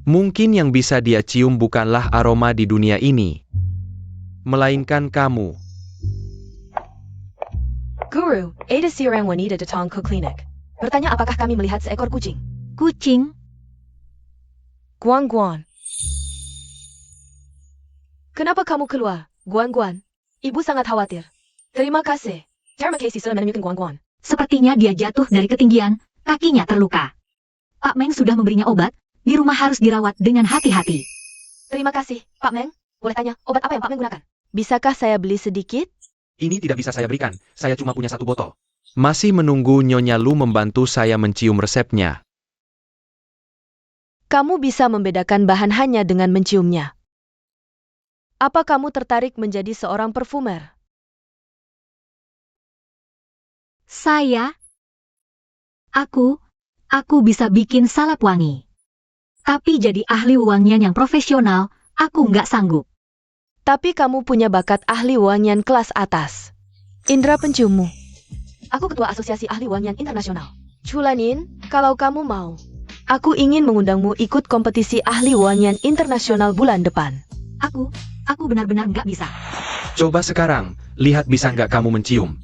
Mungkin yang bisa dia cium bukanlah aroma di dunia ini, melainkan kamu. Guru, ada seorang wanita datang ke klinik. Bertanya apakah kami melihat seekor kucing. Kucing, Guan Guan. Kenapa kamu keluar, Guan Guan? Ibu sangat khawatir. Terima kasih. Terima kasih sudah menemukan Guan Guan. sepertinya dia jatuh dari ketinggian, kakinya terluka. Pak Meng sudah memberinya obat, di rumah harus dirawat dengan hati-hati. Terima kasih, Pak Meng. Boleh tanya, obat apa yang Pak Meng gunakan? Bisakah saya beli sedikit? Ini tidak bisa saya berikan, saya cuma punya 1 botol. Masih menunggu Nyonya Lu membantu saya mencium resepnya. Kamu bisa membedakan bahan hanya dengan menciumnya. Apa kamu tertarik menjadi seorang perfumer? Aku bisa bikin salep wangi. Tapi jadi ahli wangian yang profesional, aku nggak sanggup. Tapi kamu punya bakat ahli wangian kelas atas. Indra penciummu. Aku ketua Asosiasi Ahli Wangian Internasional. Chulanin, kalau kamu mau, aku ingin mengundangmu ikut kompetisi ahli wangian internasional bulan depan. Aku benar-benar nggak bisa. Coba sekarang, lihat bisa nggak kamu mencium.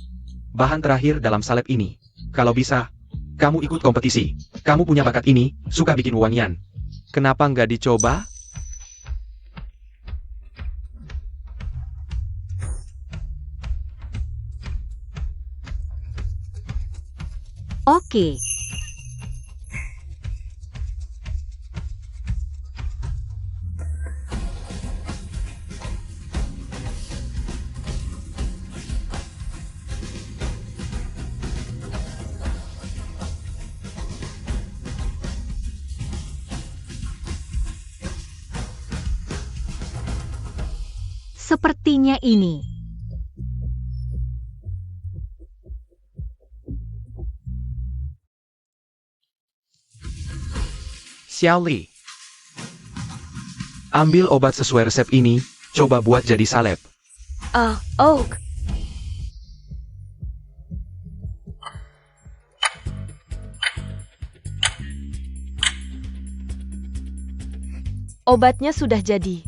Bahan terakhir dalam salep ini. Kalau bisa, kamu ikut kompetisi. Kamu punya bakat ini, suka bikin wangian. Kenapa nggak dicoba? Oke. Sepertinya ini. Xiao Li. Ambil obat sesuai resep ini, coba buat jadi salep. Oh. Obatnya sudah jadi.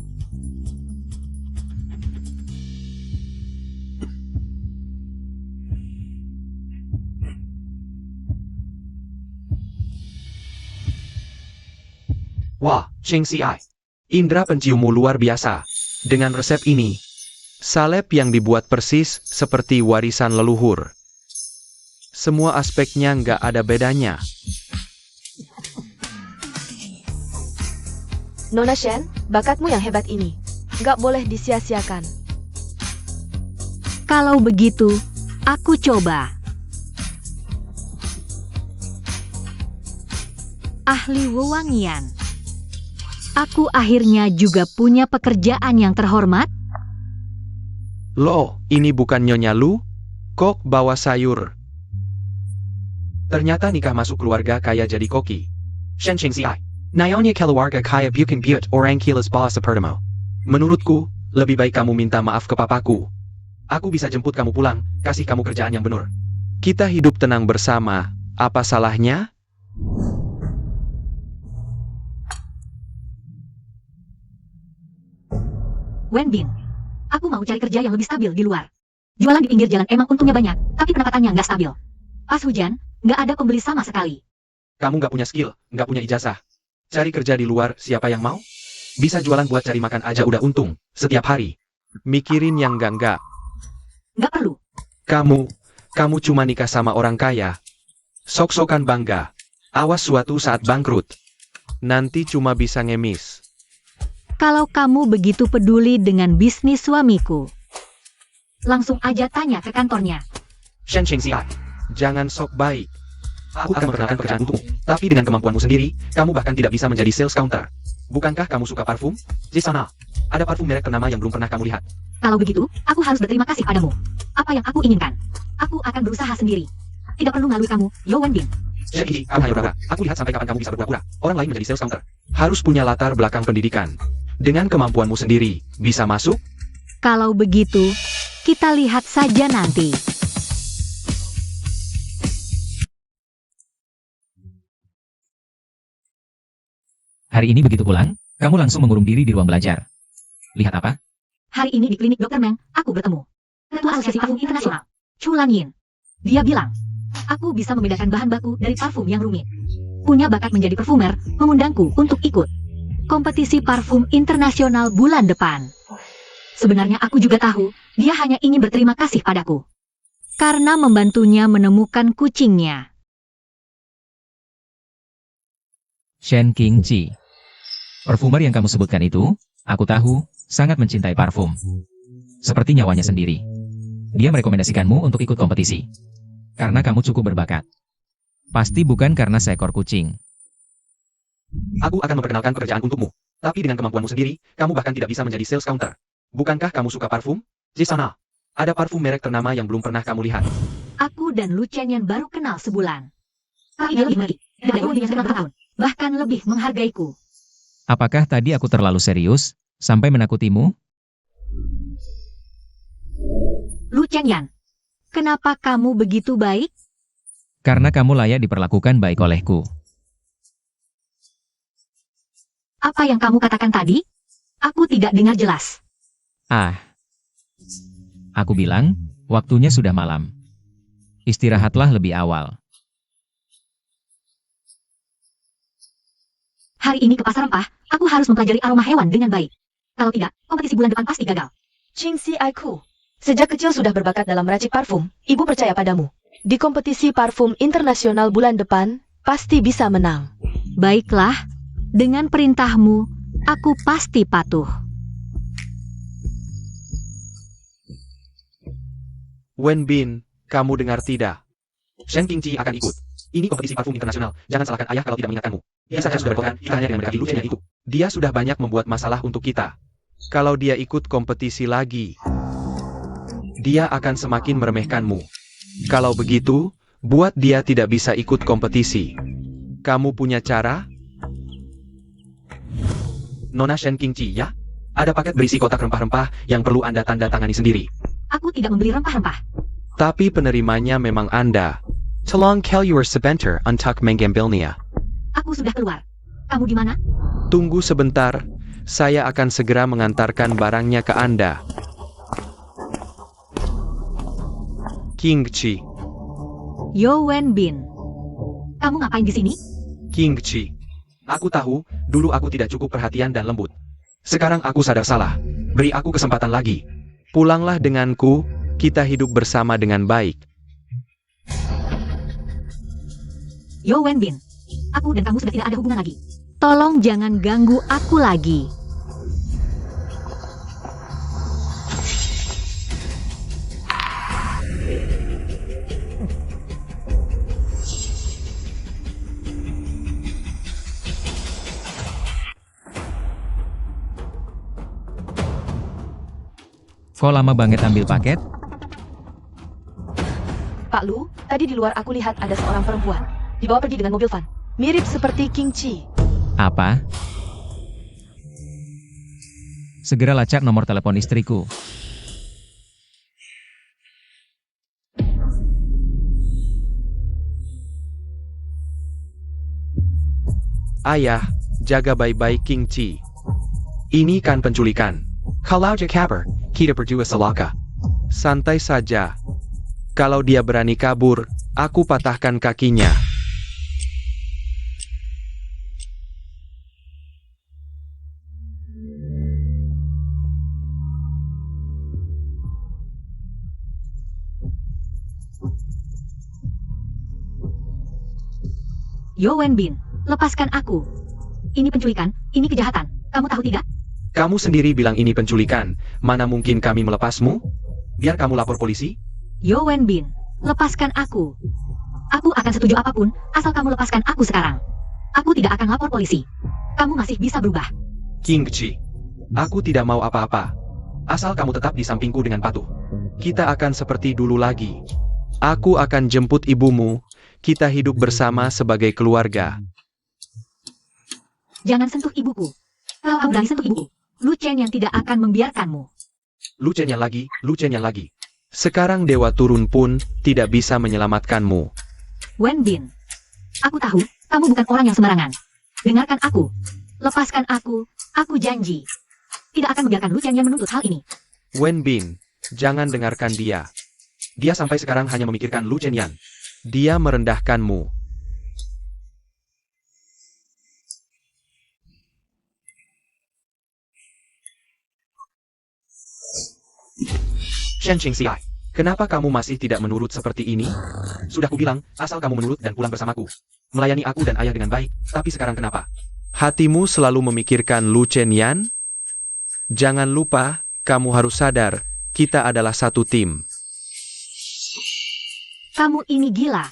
Wah, Cheng Xiai. Indra penciummu luar biasa. Dengan resep ini, salep yang dibuat persis seperti warisan leluhur. Semua aspeknya nggak ada bedanya. Nona Shen, bakatmu yang hebat ini. Nggak boleh disia-siakan. Kalau begitu, aku coba. Ahli wewangian. Aku akhirnya juga punya pekerjaan yang terhormat. Loh, ini bukan Nyonya Lu? Kok bawa sayur? Ternyata nikah masuk keluarga kaya jadi koki. Shen Cheng Xiai. Nyonya keluarga kaya bukan buat orang kilas bawah sepertemu. Menurutku, lebih baik kamu minta maaf ke papaku. Aku bisa jemput kamu pulang, kasih kamu kerjaan yang benar. Kita hidup tenang bersama, apa salahnya? Wenbin, aku mau cari kerja yang lebih stabil di luar. Jualan di pinggir jalan emang untungnya banyak, tapi pendapatannya nggak stabil. Pas hujan, nggak ada pembeli sama sekali. Kamu nggak punya skill, nggak punya ijazah. Cari kerja di luar, siapa yang mau? Bisa jualan buat cari makan aja udah untung, setiap hari. Mikirin yang enggak. Nggak perlu. Kamu cuma nikah sama orang kaya. Sok-sokan bangga. Awas suatu saat bangkrut. Nanti cuma bisa ngemis. Kalau kamu begitu peduli dengan bisnis suamiku, langsung aja tanya ke kantornya. Shen Cheng Xiai, jangan sok baik. Aku akan memperkenalkan pekerjaan untukmu, tapi dengan kemampuanmu sendiri, kamu bahkan tidak bisa menjadi sales counter. Bukankah kamu suka parfum? Di sana, ada parfum merek ternama yang belum pernah kamu lihat. Kalau begitu, aku harus berterima kasih padamu. Apa yang aku inginkan, aku akan berusaha sendiri. Tidak perlu melalui kamu, Yo Wenbin. Jadi, kamu hanya berpura. Aku lihat sampai kapan kamu bisa berpura-pura. Orang lain menjadi sales counter. Harus punya latar belakang pendidikan. Dengan kemampuanmu sendiri, bisa masuk? Kalau begitu, kita lihat saja nanti. Hari ini begitu pulang, kamu langsung mengurung diri di ruang belajar. Lihat apa? Hari ini di klinik Dr. Meng, aku bertemu Ketua Asosiasi Parfum Internasional, Chu Lanyin. Dia bilang, aku bisa membedakan bahan baku dari parfum yang rumit. punya bakat menjadi parfumer, mengundangku untuk ikut kompetisi parfum internasional bulan depan. Sebenarnya aku juga tahu, dia hanya ingin berterima kasih padaku karena membantunya menemukan kucingnya. Shen Qingqi. Parfumer yang kamu sebutkan itu, aku tahu, sangat mencintai parfum. Seperti nyawanya sendiri. Dia merekomendasikanmu untuk ikut kompetisi. Karena kamu cukup berbakat. Pasti bukan karena seekor kucing. Aku akan memperkenalkan pekerjaan untukmu. Tapi dengan kemampuanmu sendiri, kamu bahkan tidak bisa menjadi sales counter. Bukankah kamu suka parfum? Di sana, ada parfum merek ternama yang belum pernah kamu lihat. Aku dan Lu Chenyan baru kenal sebulan. Tapi dia lebih mengerti, dan aku lebih kenal tahun, bahkan lebih menghargaiku. Apakah tadi aku terlalu serius, sampai menakutimu? Lu Chenyan, kenapa kamu begitu baik? Karena kamu layak diperlakukan baik olehku. Apa yang kamu katakan tadi? Aku tidak dengar jelas. Aku bilang, waktunya sudah malam. Istirahatlah lebih awal. Hari ini ke pasar rempah, aku harus mempelajari aroma hewan dengan baik. Kalau tidak, kompetisi bulan depan pasti gagal. Qingxi Aiku, sejak kecil sudah berbakat dalam meracik parfum, ibu percaya padamu. Di kompetisi parfum internasional bulan depan, pasti bisa menang. Baiklah, dengan perintahmu, aku pasti patuh. Wenbin, kamu dengar tidak? Shen Qingqi akan ikut. Ini kompetisi parfum internasional. Jangan salahkan ayah kalau tidak mengingatkanmu. Dia saja sudah berpokan, kita hanya dengan mendekati Lu Chenyan itu. Dia sudah banyak membuat masalah untuk kita. Kalau dia ikut kompetisi lagi, dia akan semakin meremehkanmu. Kalau begitu, buat dia tidak bisa ikut kompetisi. Kamu punya cara? Nona Shen Qingqi, ya? Ada paket berisi kotak rempah-rempah yang perlu Anda tanda tangani sendiri. Aku tidak membeli rempah-rempah. Tapi penerimanya memang Anda. Tolong your sebentar untuk mengambilnya. Aku sudah keluar. Kamu di mana? Tunggu sebentar, saya akan segera mengantarkan barangnya ke Anda. Qingqi, Yo Wenbin. Kamu ngapain di sini? Qingqi. Aku tahu, dulu aku tidak cukup perhatian dan lembut. Sekarang aku sadar salah. Beri aku kesempatan lagi. Pulanglah denganku, kita hidup bersama dengan baik. Yo Wenbin. Aku dan kamu sudah tidak ada hubungan lagi. Tolong jangan ganggu aku lagi. Kok lama banget ambil paket? Pak Lu, tadi di luar aku lihat ada seorang perempuan. Dibawa pergi dengan mobil van. Mirip seperti Qingqi. Apa? Segera lacak nomor telepon istriku. Ayah, jaga baik-baik Qingqi. Ini kan penculikan. Kalau dia kabur, kita berdua celaka. Santai saja. Kalau dia berani kabur, aku patahkan kakinya. Yo Wenbin, lepaskan aku. Ini penculikan, ini kejahatan. Kamu tahu tidak? Kamu sendiri bilang ini penculikan. Mana mungkin kami melepasmu? Biar kamu lapor polisi? Yo Wenbin, lepaskan aku. Aku akan setuju apapun, asal kamu lepaskan aku sekarang. Aku tidak akan lapor polisi. Kamu masih bisa berubah. Qingqi, aku tidak mau apa-apa. Asal kamu tetap di sampingku dengan patuh. Kita akan seperti dulu lagi. Aku akan jemput ibumu. Kita hidup bersama sebagai keluarga. Jangan sentuh ibuku. Kalau kamu berani sentuh ibuku, Lu Chen yang tidak akan membiarkanmu. Lu Chenyan lagi, Lu Chenyan lagi. Sekarang Dewa Turun pun tidak bisa menyelamatkanmu. Wenbin, aku tahu, kamu bukan orang yang sembarangan. Dengarkan aku. Lepaskan aku janji. Tidak akan membiarkan Lu Chen yang menuntut hal ini. Wenbin, jangan dengarkan dia. Dia sampai sekarang hanya memikirkan Lu Chenyan. Dia merendahkanmu. Shen Qingxiai, kenapa kamu masih tidak menurut seperti ini? Sudah kubilang, asal kamu menurut dan pulang bersamaku. Melayani aku dan ayah dengan baik, tapi sekarang kenapa? Hatimu selalu memikirkan Lu Chenyan? Jangan lupa, kamu harus sadar, kita adalah satu tim. Kamu ini gila.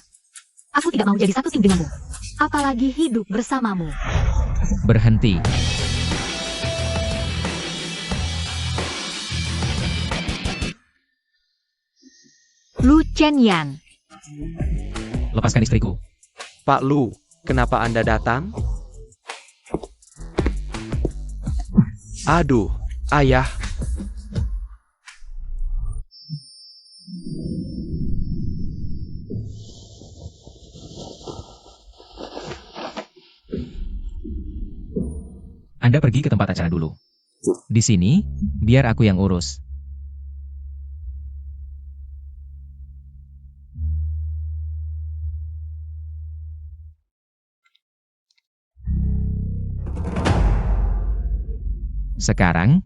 Aku tidak mau jadi satu tim denganmu. Apalagi hidup bersamamu. Berhenti. Lu Chenyan. Lepaskan istriku. Pak Lu, kenapa Anda datang? Aduh, ayah. Anda pergi ke tempat acara dulu. Di sini, biar aku yang urus. Sekarang,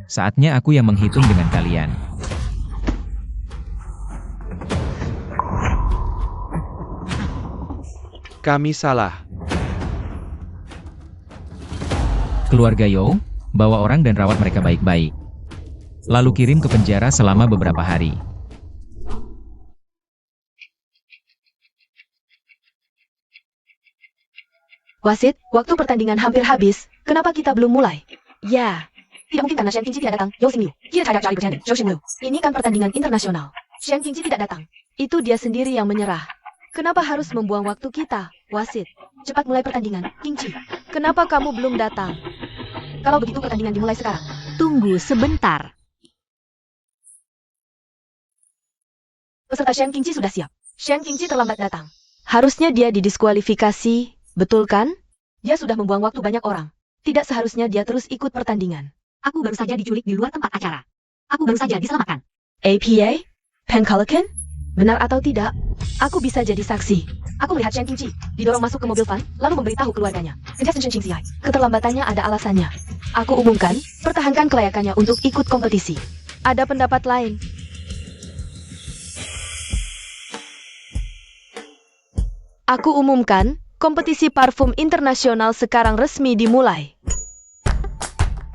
saatnya aku yang menghitung dengan kalian. Kami salah. Keluarga Yo, bawa orang dan rawat mereka baik-baik. Lalu kirim ke penjara selama beberapa hari. Wasit, waktu pertandingan hampir habis, kenapa kita belum mulai? Ya, tidak mungkin karena Shen Qingji tidak datang. Yao Xingliu, kita cari bercanda. Zhou Xingliu, ini kan pertandingan internasional. Shen Qingji tidak datang. Itu dia sendiri yang menyerah. Kenapa harus membuang waktu kita, wasit? Cepat mulai pertandingan, Qingji. Kenapa kamu belum datang? Kalau begitu pertandingan dimulai sekarang. Tunggu sebentar. Peserta Shen Qingji sudah siap. Shen Qingji terlambat datang. Harusnya dia didiskualifikasi, betul kan? Dia sudah membuang waktu banyak orang. Tidak seharusnya dia terus ikut pertandingan. Aku baru saja diculik di luar tempat acara. Aku baru saja diselamatkan. APA? Penculican? Benar atau tidak? Aku bisa jadi saksi. Aku melihat Shen Qingji didorong masuk ke mobil van, lalu memberitahu keluarganya. Contestant Shen Qingxiai, keterlambatannya ada alasannya. Aku umumkan, pertahankan kelayakannya untuk ikut kompetisi. Ada pendapat lain? Aku umumkan, kompetisi parfum internasional sekarang resmi dimulai.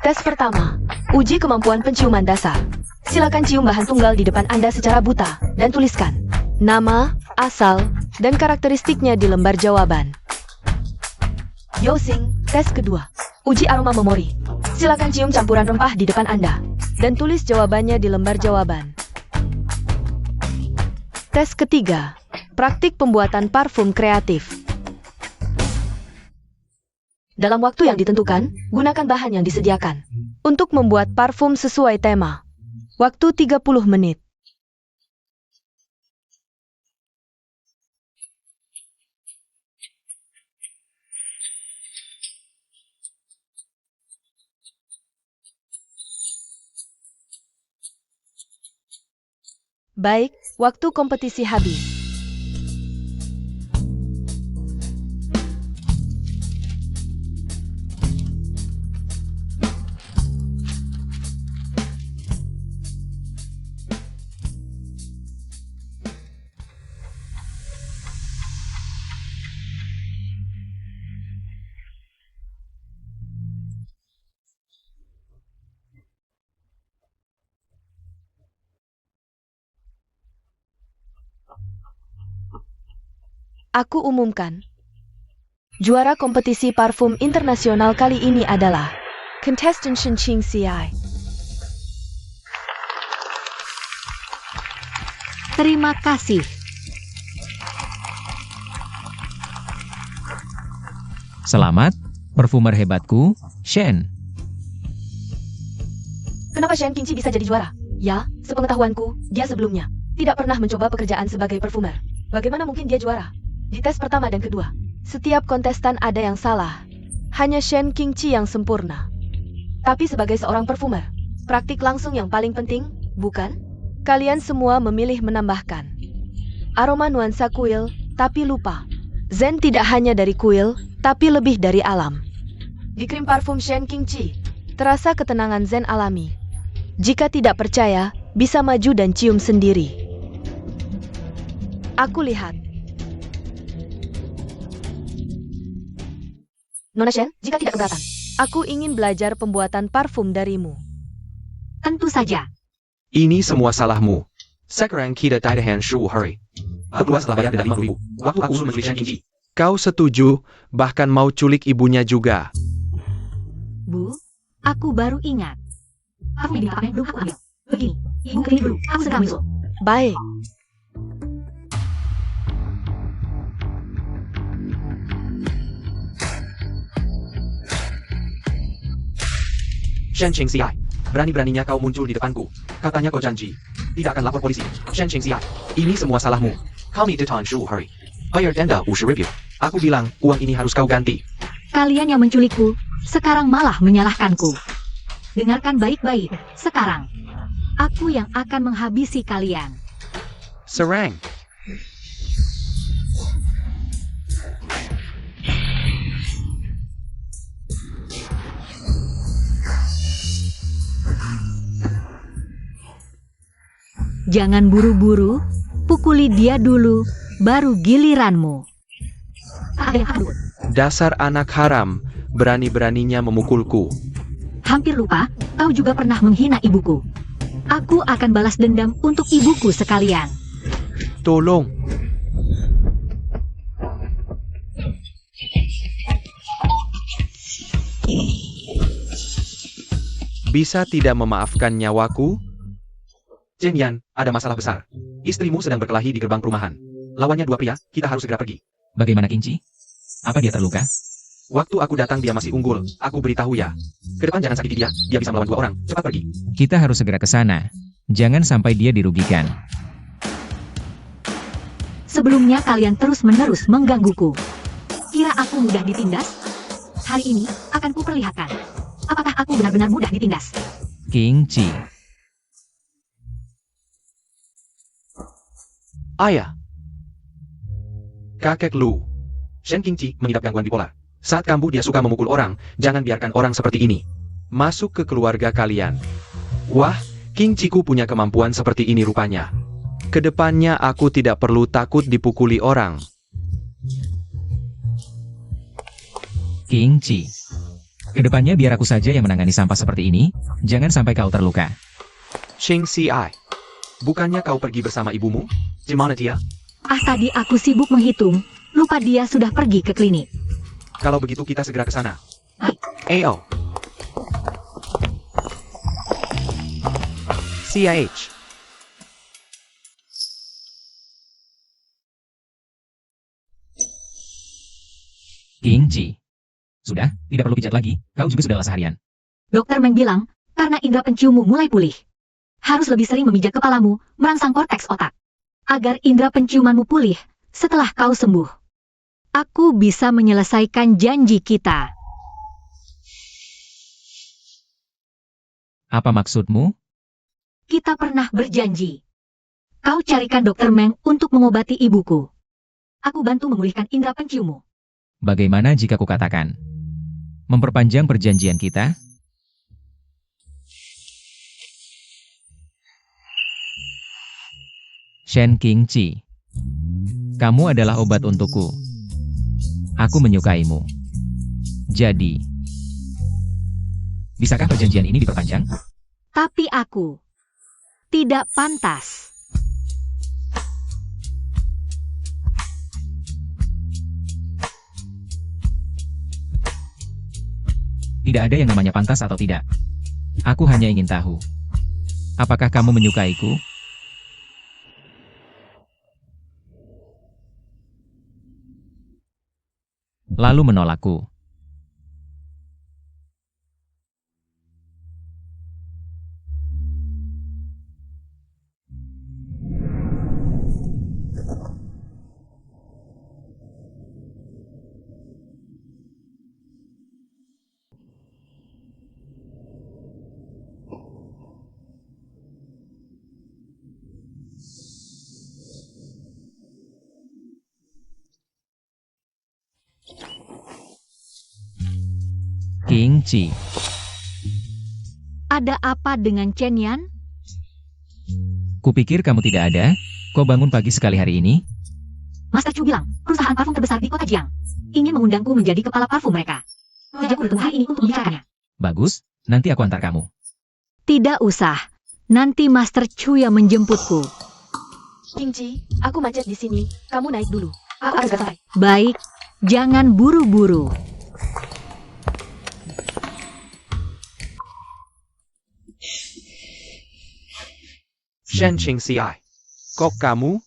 Tes pertama, uji kemampuan penciuman dasar. Silakan cium bahan tunggal di depan Anda secara buta, dan tuliskan nama, asal, dan karakteristiknya di lembar jawaban. Yosing, tes kedua. Uji aroma memori. Silakan cium campuran rempah di depan Anda, dan tulis jawabannya di lembar jawaban. Tes ketiga. Praktik pembuatan parfum kreatif. Dalam waktu yang ditentukan, gunakan bahan yang disediakan. Untuk membuat parfum sesuai tema. Waktu 30 menit. Baik, waktu kompetisi habis. Aku umumkan. Juara kompetisi parfum internasional kali ini adalah Contestant Shen Qingxiai. Terima kasih. Selamat, perfumer hebatku, Shen. Kenapa Shen Qingji bisa jadi juara? Ya, sepengetahuanku, dia sebelumnya tidak pernah mencoba pekerjaan sebagai parfumer. Bagaimana mungkin dia juara? Di tes pertama dan kedua, setiap kontestan ada yang salah. Hanya Shen Qingji yang sempurna. Tapi sebagai seorang parfumer, praktik langsung yang paling penting, bukan? Kalian semua memilih menambahkan aroma nuansa kuil, tapi lupa. Zen tidak hanya dari kuil, tapi lebih dari alam. Di krim parfum Shen Qingji, terasa ketenangan Zen alami. Jika tidak percaya, bisa maju dan cium sendiri. Aku lihat. Nona Shen, jika tidak keberatan. Aku ingin belajar pembuatan parfum darimu. Tentu saja. Ini semua salahmu. Sekarang kita tahan Shu Hurry. Aku keluar setelah bayar denda 50.000. Waktu aku usul menteri Shen Qingji. Kau setuju, bahkan mau culik ibunya juga. Bu, aku baru ingat. Parfum yang diminta belum aku ambil. Begini, ibu ke klinik dulu. Aku segera menyusul. Baik. Shen Qingxiai, berani-beraninya kau muncul di depanku. Katanya kau janji, tidak akan lapor polisi. Shen Qingxiai, ini semua salahmu. Kau need to tahan Shu Hurry. Bayar denda 50.000. Aku bilang, uang ini harus kau ganti. Kalian yang menculikku, sekarang malah menyalahkanku. Dengarkan baik-baik, sekarang. Aku yang akan menghabisi kalian. Serang. Jangan buru-buru, pukuli dia dulu, baru giliranmu. Tak ada yang akan. Dasar anak haram, berani-beraninya memukulku. Hampir lupa, kau juga pernah menghina ibuku. Aku akan balas dendam untuk ibuku sekalian. Tolong. Bisa tidak memaafkan nyawaku? Chen Yan, ada masalah besar. Istrimu sedang berkelahi di gerbang perumahan. Lawannya 2 pria, kita harus segera pergi. Bagaimana Qingji? Apa dia terluka? Waktu aku datang dia masih unggul, aku beritahu ya. Ke depan jangan sakiti dia bisa melawan 2 orang, cepat pergi. Kita harus segera ke sana. Jangan sampai dia dirugikan. Sebelumnya kalian terus-menerus menggangguku. Kira aku mudah ditindas? Hari ini akan kuperlihatkan. Apakah aku benar-benar mudah ditindas? Qingji. Ayah. Kakek Lu. Shen Qingji mengidap gangguan bipolar. Saat kambuh dia suka memukul orang, jangan biarkan orang seperti ini masuk ke keluarga kalian. Wah, Qingji-ku punya kemampuan seperti ini rupanya. Kedepannya aku tidak perlu takut dipukuli orang. Qingji. Kedepannya biar aku saja yang menangani sampah seperti ini, jangan sampai kau terluka. Xing Xiai. Bukannya kau pergi bersama ibumu? Gimana dia? Tadi aku sibuk menghitung, lupa dia sudah pergi ke klinik. Kalau begitu kita segera ke sana. AO. CIH. Qingji. Sudah, tidak perlu pijat lagi, kau juga sudah lelah seharian. Dokter Meng bilang, karena indera penciummu mulai pulih. Harus lebih sering memijat kepalamu, merangsang korteks otak. Agar indera penciumanmu pulih, setelah kau sembuh. Aku bisa menyelesaikan janji kita. Apa maksudmu? Kita pernah berjanji. Kau carikan Dokter Meng untuk mengobati ibuku. Aku bantu memulihkan indera penciummu. Bagaimana jika kukatakan? Memperpanjang perjanjian kita? Shen Qingji. Kamu adalah obat untukku. Aku menyukaimu. Jadi, bisakah perjanjian ini diperpanjang? Tapi aku tidak pantas. Tidak ada yang namanya pantas atau tidak. Aku hanya ingin tahu. Apakah kamu menyukaiku? Lalu menolakku. Qingji. Ada apa dengan Chen Yan? Kupikir kamu tidak ada. Kau bangun pagi sekali hari ini? Master Chu bilang, perusahaan parfum terbesar di kota Jiang ingin mengundangku menjadi kepala parfum mereka. Jadi aku datang hari ini untuk membicarakannya. Bagus, nanti aku antar kamu. Tidak usah. Nanti Master Chu yang menjemputku. Qingji, aku macet di sini. Kamu naik dulu. Aku akan selesai. Baik, jangan buru-buru. Shen Qingci, kok kamu?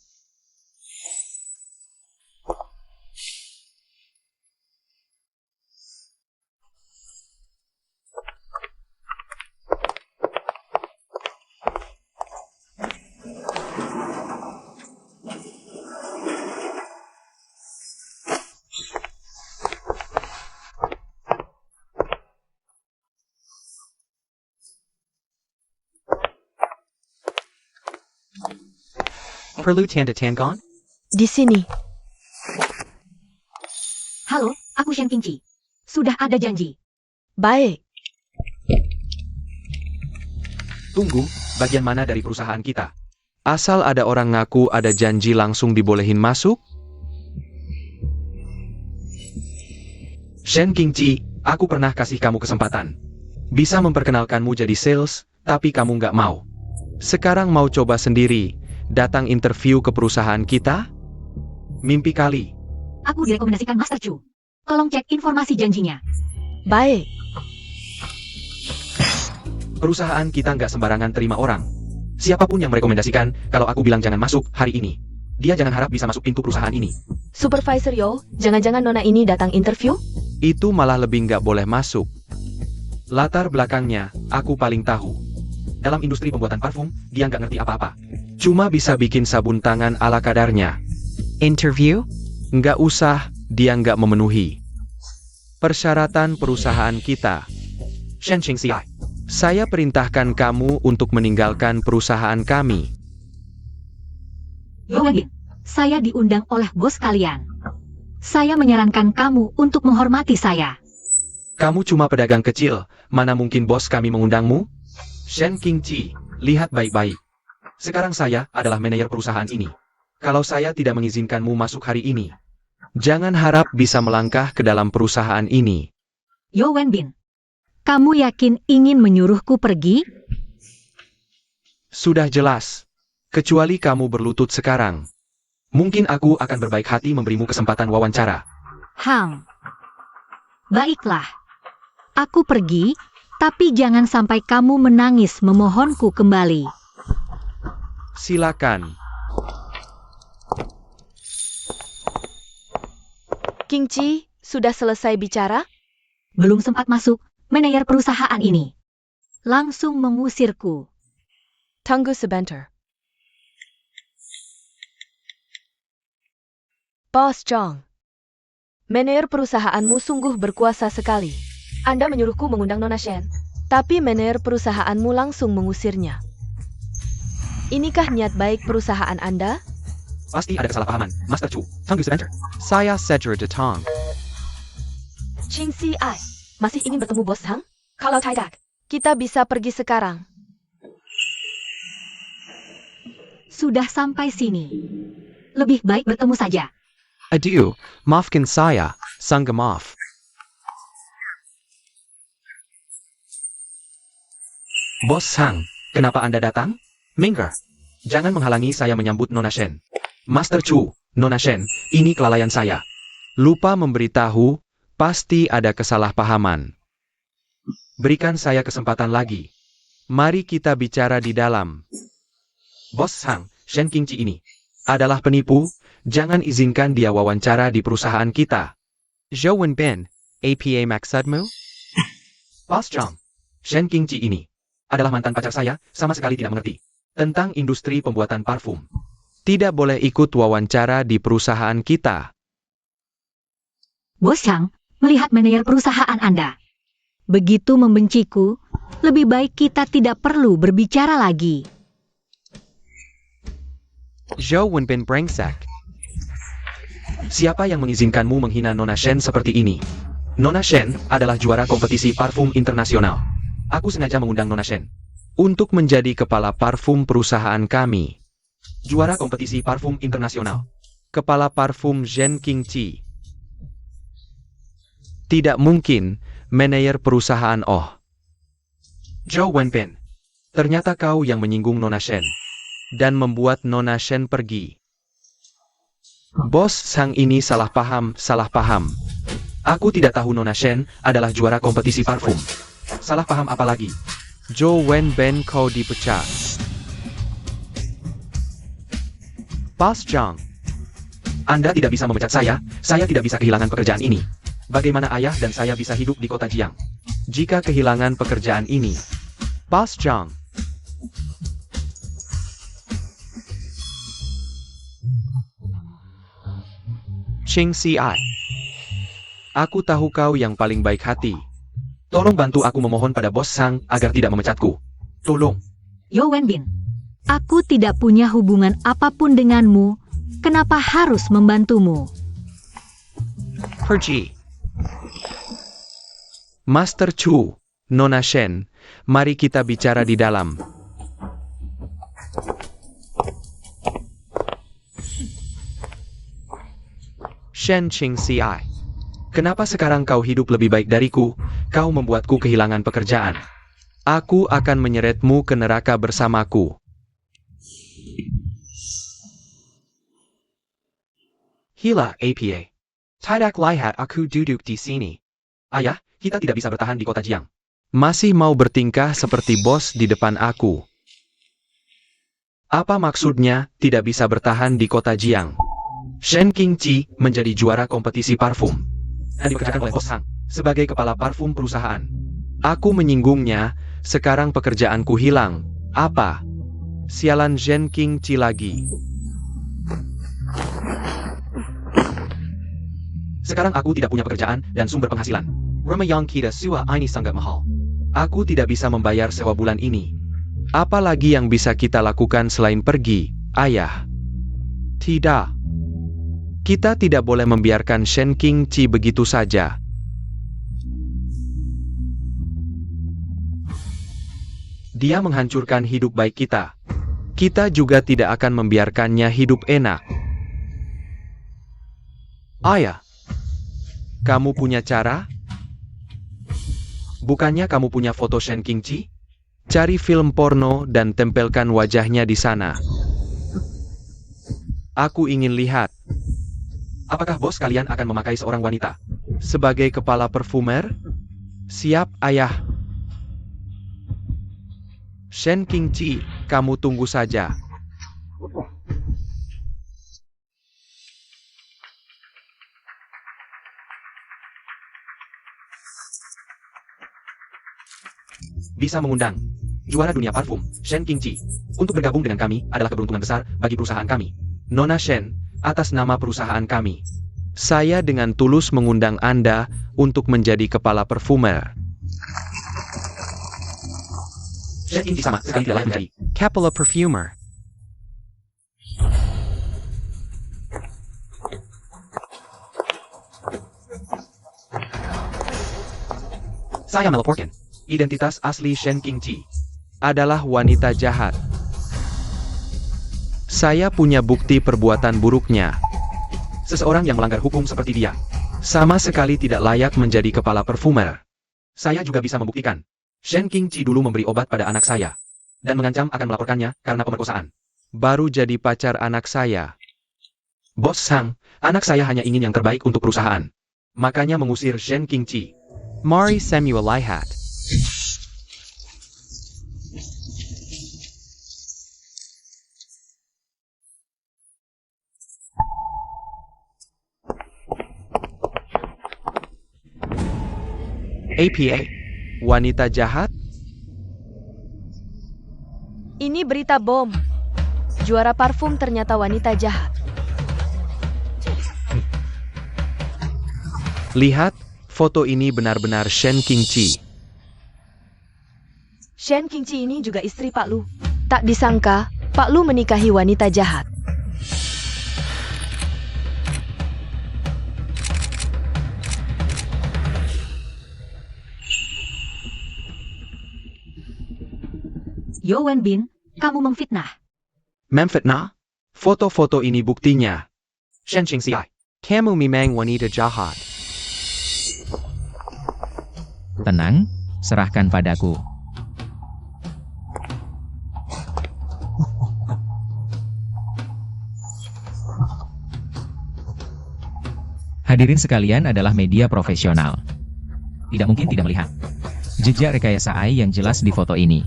Perlu tanda tangan? Di sini. Halo, aku Shen Qingci. Sudah ada janji. Baik. Tunggu, bagian mana dari perusahaan kita? Asal ada orang ngaku ada janji langsung dibolehin masuk? Shen Qingci, aku pernah kasih kamu kesempatan. Bisa memperkenalkanmu jadi sales, tapi kamu nggak mau. Sekarang mau coba sendiri, datang interview ke perusahaan kita? Mimpi kali. Aku direkomendasikan Master Chu. Tolong cek informasi janjinya. Baik. Perusahaan kita nggak sembarangan terima orang. Siapapun yang merekomendasikan, kalau aku bilang jangan masuk hari ini, dia jangan harap bisa masuk pintu perusahaan ini. Supervisor Yo, jangan-jangan nona ini datang interview? Itu malah lebih nggak boleh masuk. Latar belakangnya, aku paling tahu. Dalam industri pembuatan parfum, dia nggak ngerti apa-apa. Cuma bisa bikin sabun tangan ala kadarnya. Interview? Nggak usah, dia nggak memenuhi persyaratan perusahaan kita. Shen Qingci, saya perintahkan kamu untuk meninggalkan perusahaan kami. Yo Wenbin, saya diundang oleh bos kalian. Saya menyarankan kamu untuk menghormati saya. Kamu cuma pedagang kecil, mana mungkin bos kami mengundangmu? Shen Qingci, lihat baik-baik. Sekarang saya adalah manajer perusahaan ini. Kalau saya tidak mengizinkanmu masuk hari ini, jangan harap bisa melangkah ke dalam perusahaan ini. Yo Wenbin, kamu yakin ingin menyuruhku pergi? Sudah jelas. Kecuali kamu berlutut sekarang. Mungkin aku akan berbaik hati memberimu kesempatan wawancara. Baiklah. Aku pergi, tapi jangan sampai kamu menangis memohonku kembali. Silakan. Qingci, sudah selesai bicara? Belum sempat masuk, manajer perusahaan ini langsung mengusirku. Tunggu sebentar. Bos Zhang, manajer perusahaanmu sungguh berkuasa sekali. Anda menyuruhku mengundang Nona Shen, tapi manajer perusahaanmu langsung mengusirnya. Inikah niat baik perusahaan Anda? Pasti ada kesalahpahaman, Master Chu. Tunggu sebentar. Saya Cedric Detong. Qingci, masih ingin bertemu Bos Zhang? Kalau tidak, kita bisa pergi sekarang. Sudah sampai sini. Lebih baik bertemu saja. Adieu, maafkan saya, Sangga maaf. Bos Zhang, kenapa Anda datang? Minggir. Jangan menghalangi saya menyambut Nona Shen. Master Chu, Nona Shen, ini kelalaian saya. Lupa memberitahu, pasti ada kesalahpahaman. Berikan saya kesempatan lagi. Mari kita bicara di dalam. Bos Zhang, Shen Qingci ini adalah penipu, jangan izinkan dia wawancara di perusahaan kita. Zhou Wenbin, APA maksudmu? Bos Zhang, Shen Qingci ini adalah mantan pacar saya, sama sekali tidak mengerti tentang industri pembuatan parfum. Tidak boleh ikut wawancara di perusahaan kita. Bos Zhang, melihat manajer perusahaan Anda begitu membenciku, lebih baik kita tidak perlu berbicara lagi. Zhou Wenbin brengsek. Siapa yang mengizinkanmu menghina Nona Shen seperti ini? Nona Shen adalah juara kompetisi parfum internasional. Aku sengaja mengundang Nona Shen. untuk menjadi kepala parfum perusahaan kami. Juara kompetisi parfum internasional. Kepala parfum Zhen Qingqi. Tidak mungkin, manajer perusahaan Zhou Wenbin. Ternyata kau yang menyinggung Nona Shen. Dan membuat Nona Shen pergi. Bos Sang ini salah paham. Aku tidak tahu Nona Shen adalah juara kompetisi parfum. Salah paham apa lagi? Zhou Wenbin kau dipecat. Bos Zhang. Anda tidak bisa memecat saya tidak bisa kehilangan pekerjaan ini. Bagaimana ayah dan saya bisa hidup di kota Jiang? Jika kehilangan pekerjaan ini. Bos Zhang. Ching Si. Aku tahu kau yang paling baik hati. Tolong bantu aku memohon pada Bos Sang agar tidak memecatku. Tolong. Yo Wenbin, aku tidak punya hubungan apapun denganmu. Kenapa harus membantumu? Pergi. Master Chu, Nona Shen, mari kita bicara di dalam. Shen Ching Si. Kenapa sekarang kau hidup lebih baik dariku? Kau membuatku kehilangan pekerjaan. Aku akan menyeretmu ke neraka bersamaku. Hila APA. Tidak lihat aku duduk di sini. Ayah, kita tidak bisa bertahan di kota Jiang. Masih mau bertingkah seperti bos di depan aku. Apa maksudnya tidak bisa bertahan di kota Jiang? Zhen Qingqi menjadi juara kompetisi parfum dan dipekerjakan oleh Bos Sang sebagai kepala parfum perusahaan. Aku menyinggungnya, sekarang pekerjaanku hilang. Apa? Sialan Zhen Qingqi lagi. Sekarang aku tidak punya pekerjaan dan sumber penghasilan. Rumah yang kita sewa ini sangat mahal. Aku tidak bisa membayar sewa bulan ini. Apa lagi yang bisa kita lakukan selain pergi, ayah? Tidak. Kita tidak boleh membiarkan Shen Qingqi begitu saja. Dia menghancurkan hidup baik kita. Kita juga tidak akan membiarkannya hidup enak. Ayah, kamu punya cara? Bukannya kamu punya foto Shen Qingqi? Cari film porno dan tempelkan wajahnya di sana. Aku ingin lihat. Apakah bos kalian akan memakai seorang wanita? Sebagai kepala parfumer? Siap, ayah. Shen Qingqi, kamu tunggu saja. Bisa mengundang juara dunia parfum, Shen Qingqi, untuk bergabung dengan kami adalah keberuntungan besar bagi perusahaan kami. Nona Shen, atas nama perusahaan kami, saya dengan tulus mengundang Anda untuk menjadi kepala parfumer. Shen Qingqi sama sekali tidak layak menjadi Kepala perfumer. Saya melaporkan. Identitas asli Shen Qingqi adalah wanita jahat. Saya punya bukti perbuatan buruknya. Seseorang yang melanggar hukum seperti dia Sama sekali tidak layak menjadi kepala parfumer. Saya juga bisa membuktikan. Shen Qingqi dulu memberi obat pada anak saya dan mengancam akan melaporkannya karena pemerkosaan. Baru jadi pacar anak saya. Bos Sang, anak saya hanya ingin yang terbaik untuk perusahaan. Makanya mengusir Shen Qingqi. Mari Samuel lihat. APA, wanita jahat? Ini berita bom. Juara parfum ternyata wanita jahat. Lihat, foto ini benar-benar Shen Qingqi. Shen Qingqi ini juga istri Pak Lu. Tak disangka, Pak Lu menikahi wanita jahat. Yo Wenbin, kamu memfitnah. Memfitnah? Foto-foto ini buktinya. Shenxing Xiai. Kamu memang wanita jahat. Tenang, serahkan padaku. Hadirin sekalian adalah media profesional. Tidak mungkin tidak melihat jejak rekayasa AI yang jelas di foto ini.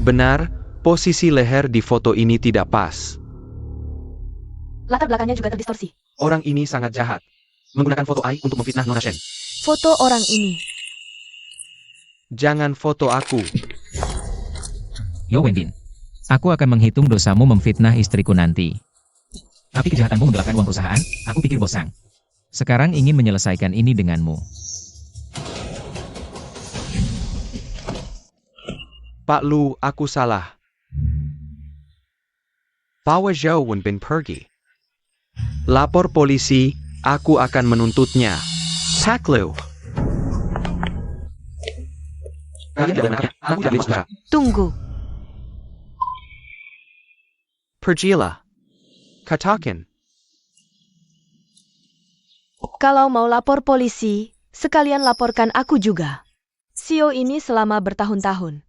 Benar, posisi leher di foto ini tidak pas. Latar belakangnya juga terdistorsi. Orang ini sangat jahat. Menggunakan foto AI untuk memfitnah Nona Shen. Foto orang ini. Jangan foto aku. Yo Wenbin, aku akan menghitung dosamu memfitnah istriku nanti. Tapi kejahatanmu menggelapkan uang perusahaan, aku pikir bosan. Sekarang ingin menyelesaikan ini denganmu. Pak Lu, aku salah. Bawa Zhou Wenbin pergi. Lapor polisi, aku akan menuntutnya. Pak Lu. Kalian tidak benarnya, aku tidak bicara. Tunggu. Pergilah. Katakan. Kalau mau lapor polisi, sekalian laporkan aku juga. Sio ini selama bertahun-tahun.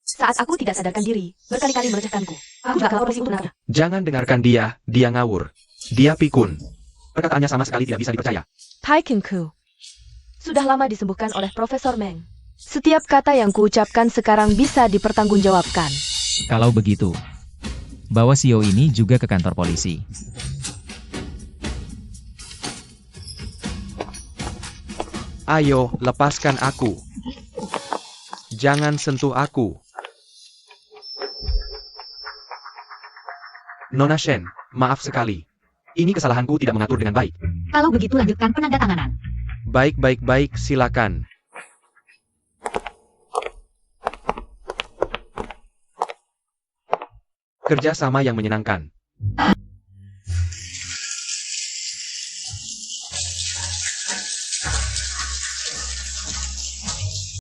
Saat aku tidak sadarkan diri, berkali-kali melecehkanku. Aku juga lapor polisi untuk nada. Jangan dengarkan dia ngawur. Dia pikun. Perkataannya sama sekali tidak bisa dipercaya. Tai Kinku. Sudah lama disembuhkan oleh Profesor Meng. Setiap kata yang kuucapkan sekarang bisa dipertanggungjawabkan. Kalau begitu, bawa Sio ini juga ke kantor polisi. Ayo, lepaskan aku. Jangan sentuh aku. Nona Shen, maaf sekali. Ini kesalahanku tidak mengatur dengan baik. Kalau begitu lanjutkan penandatanganan. Baik, silakan. Kerja sama yang menyenangkan.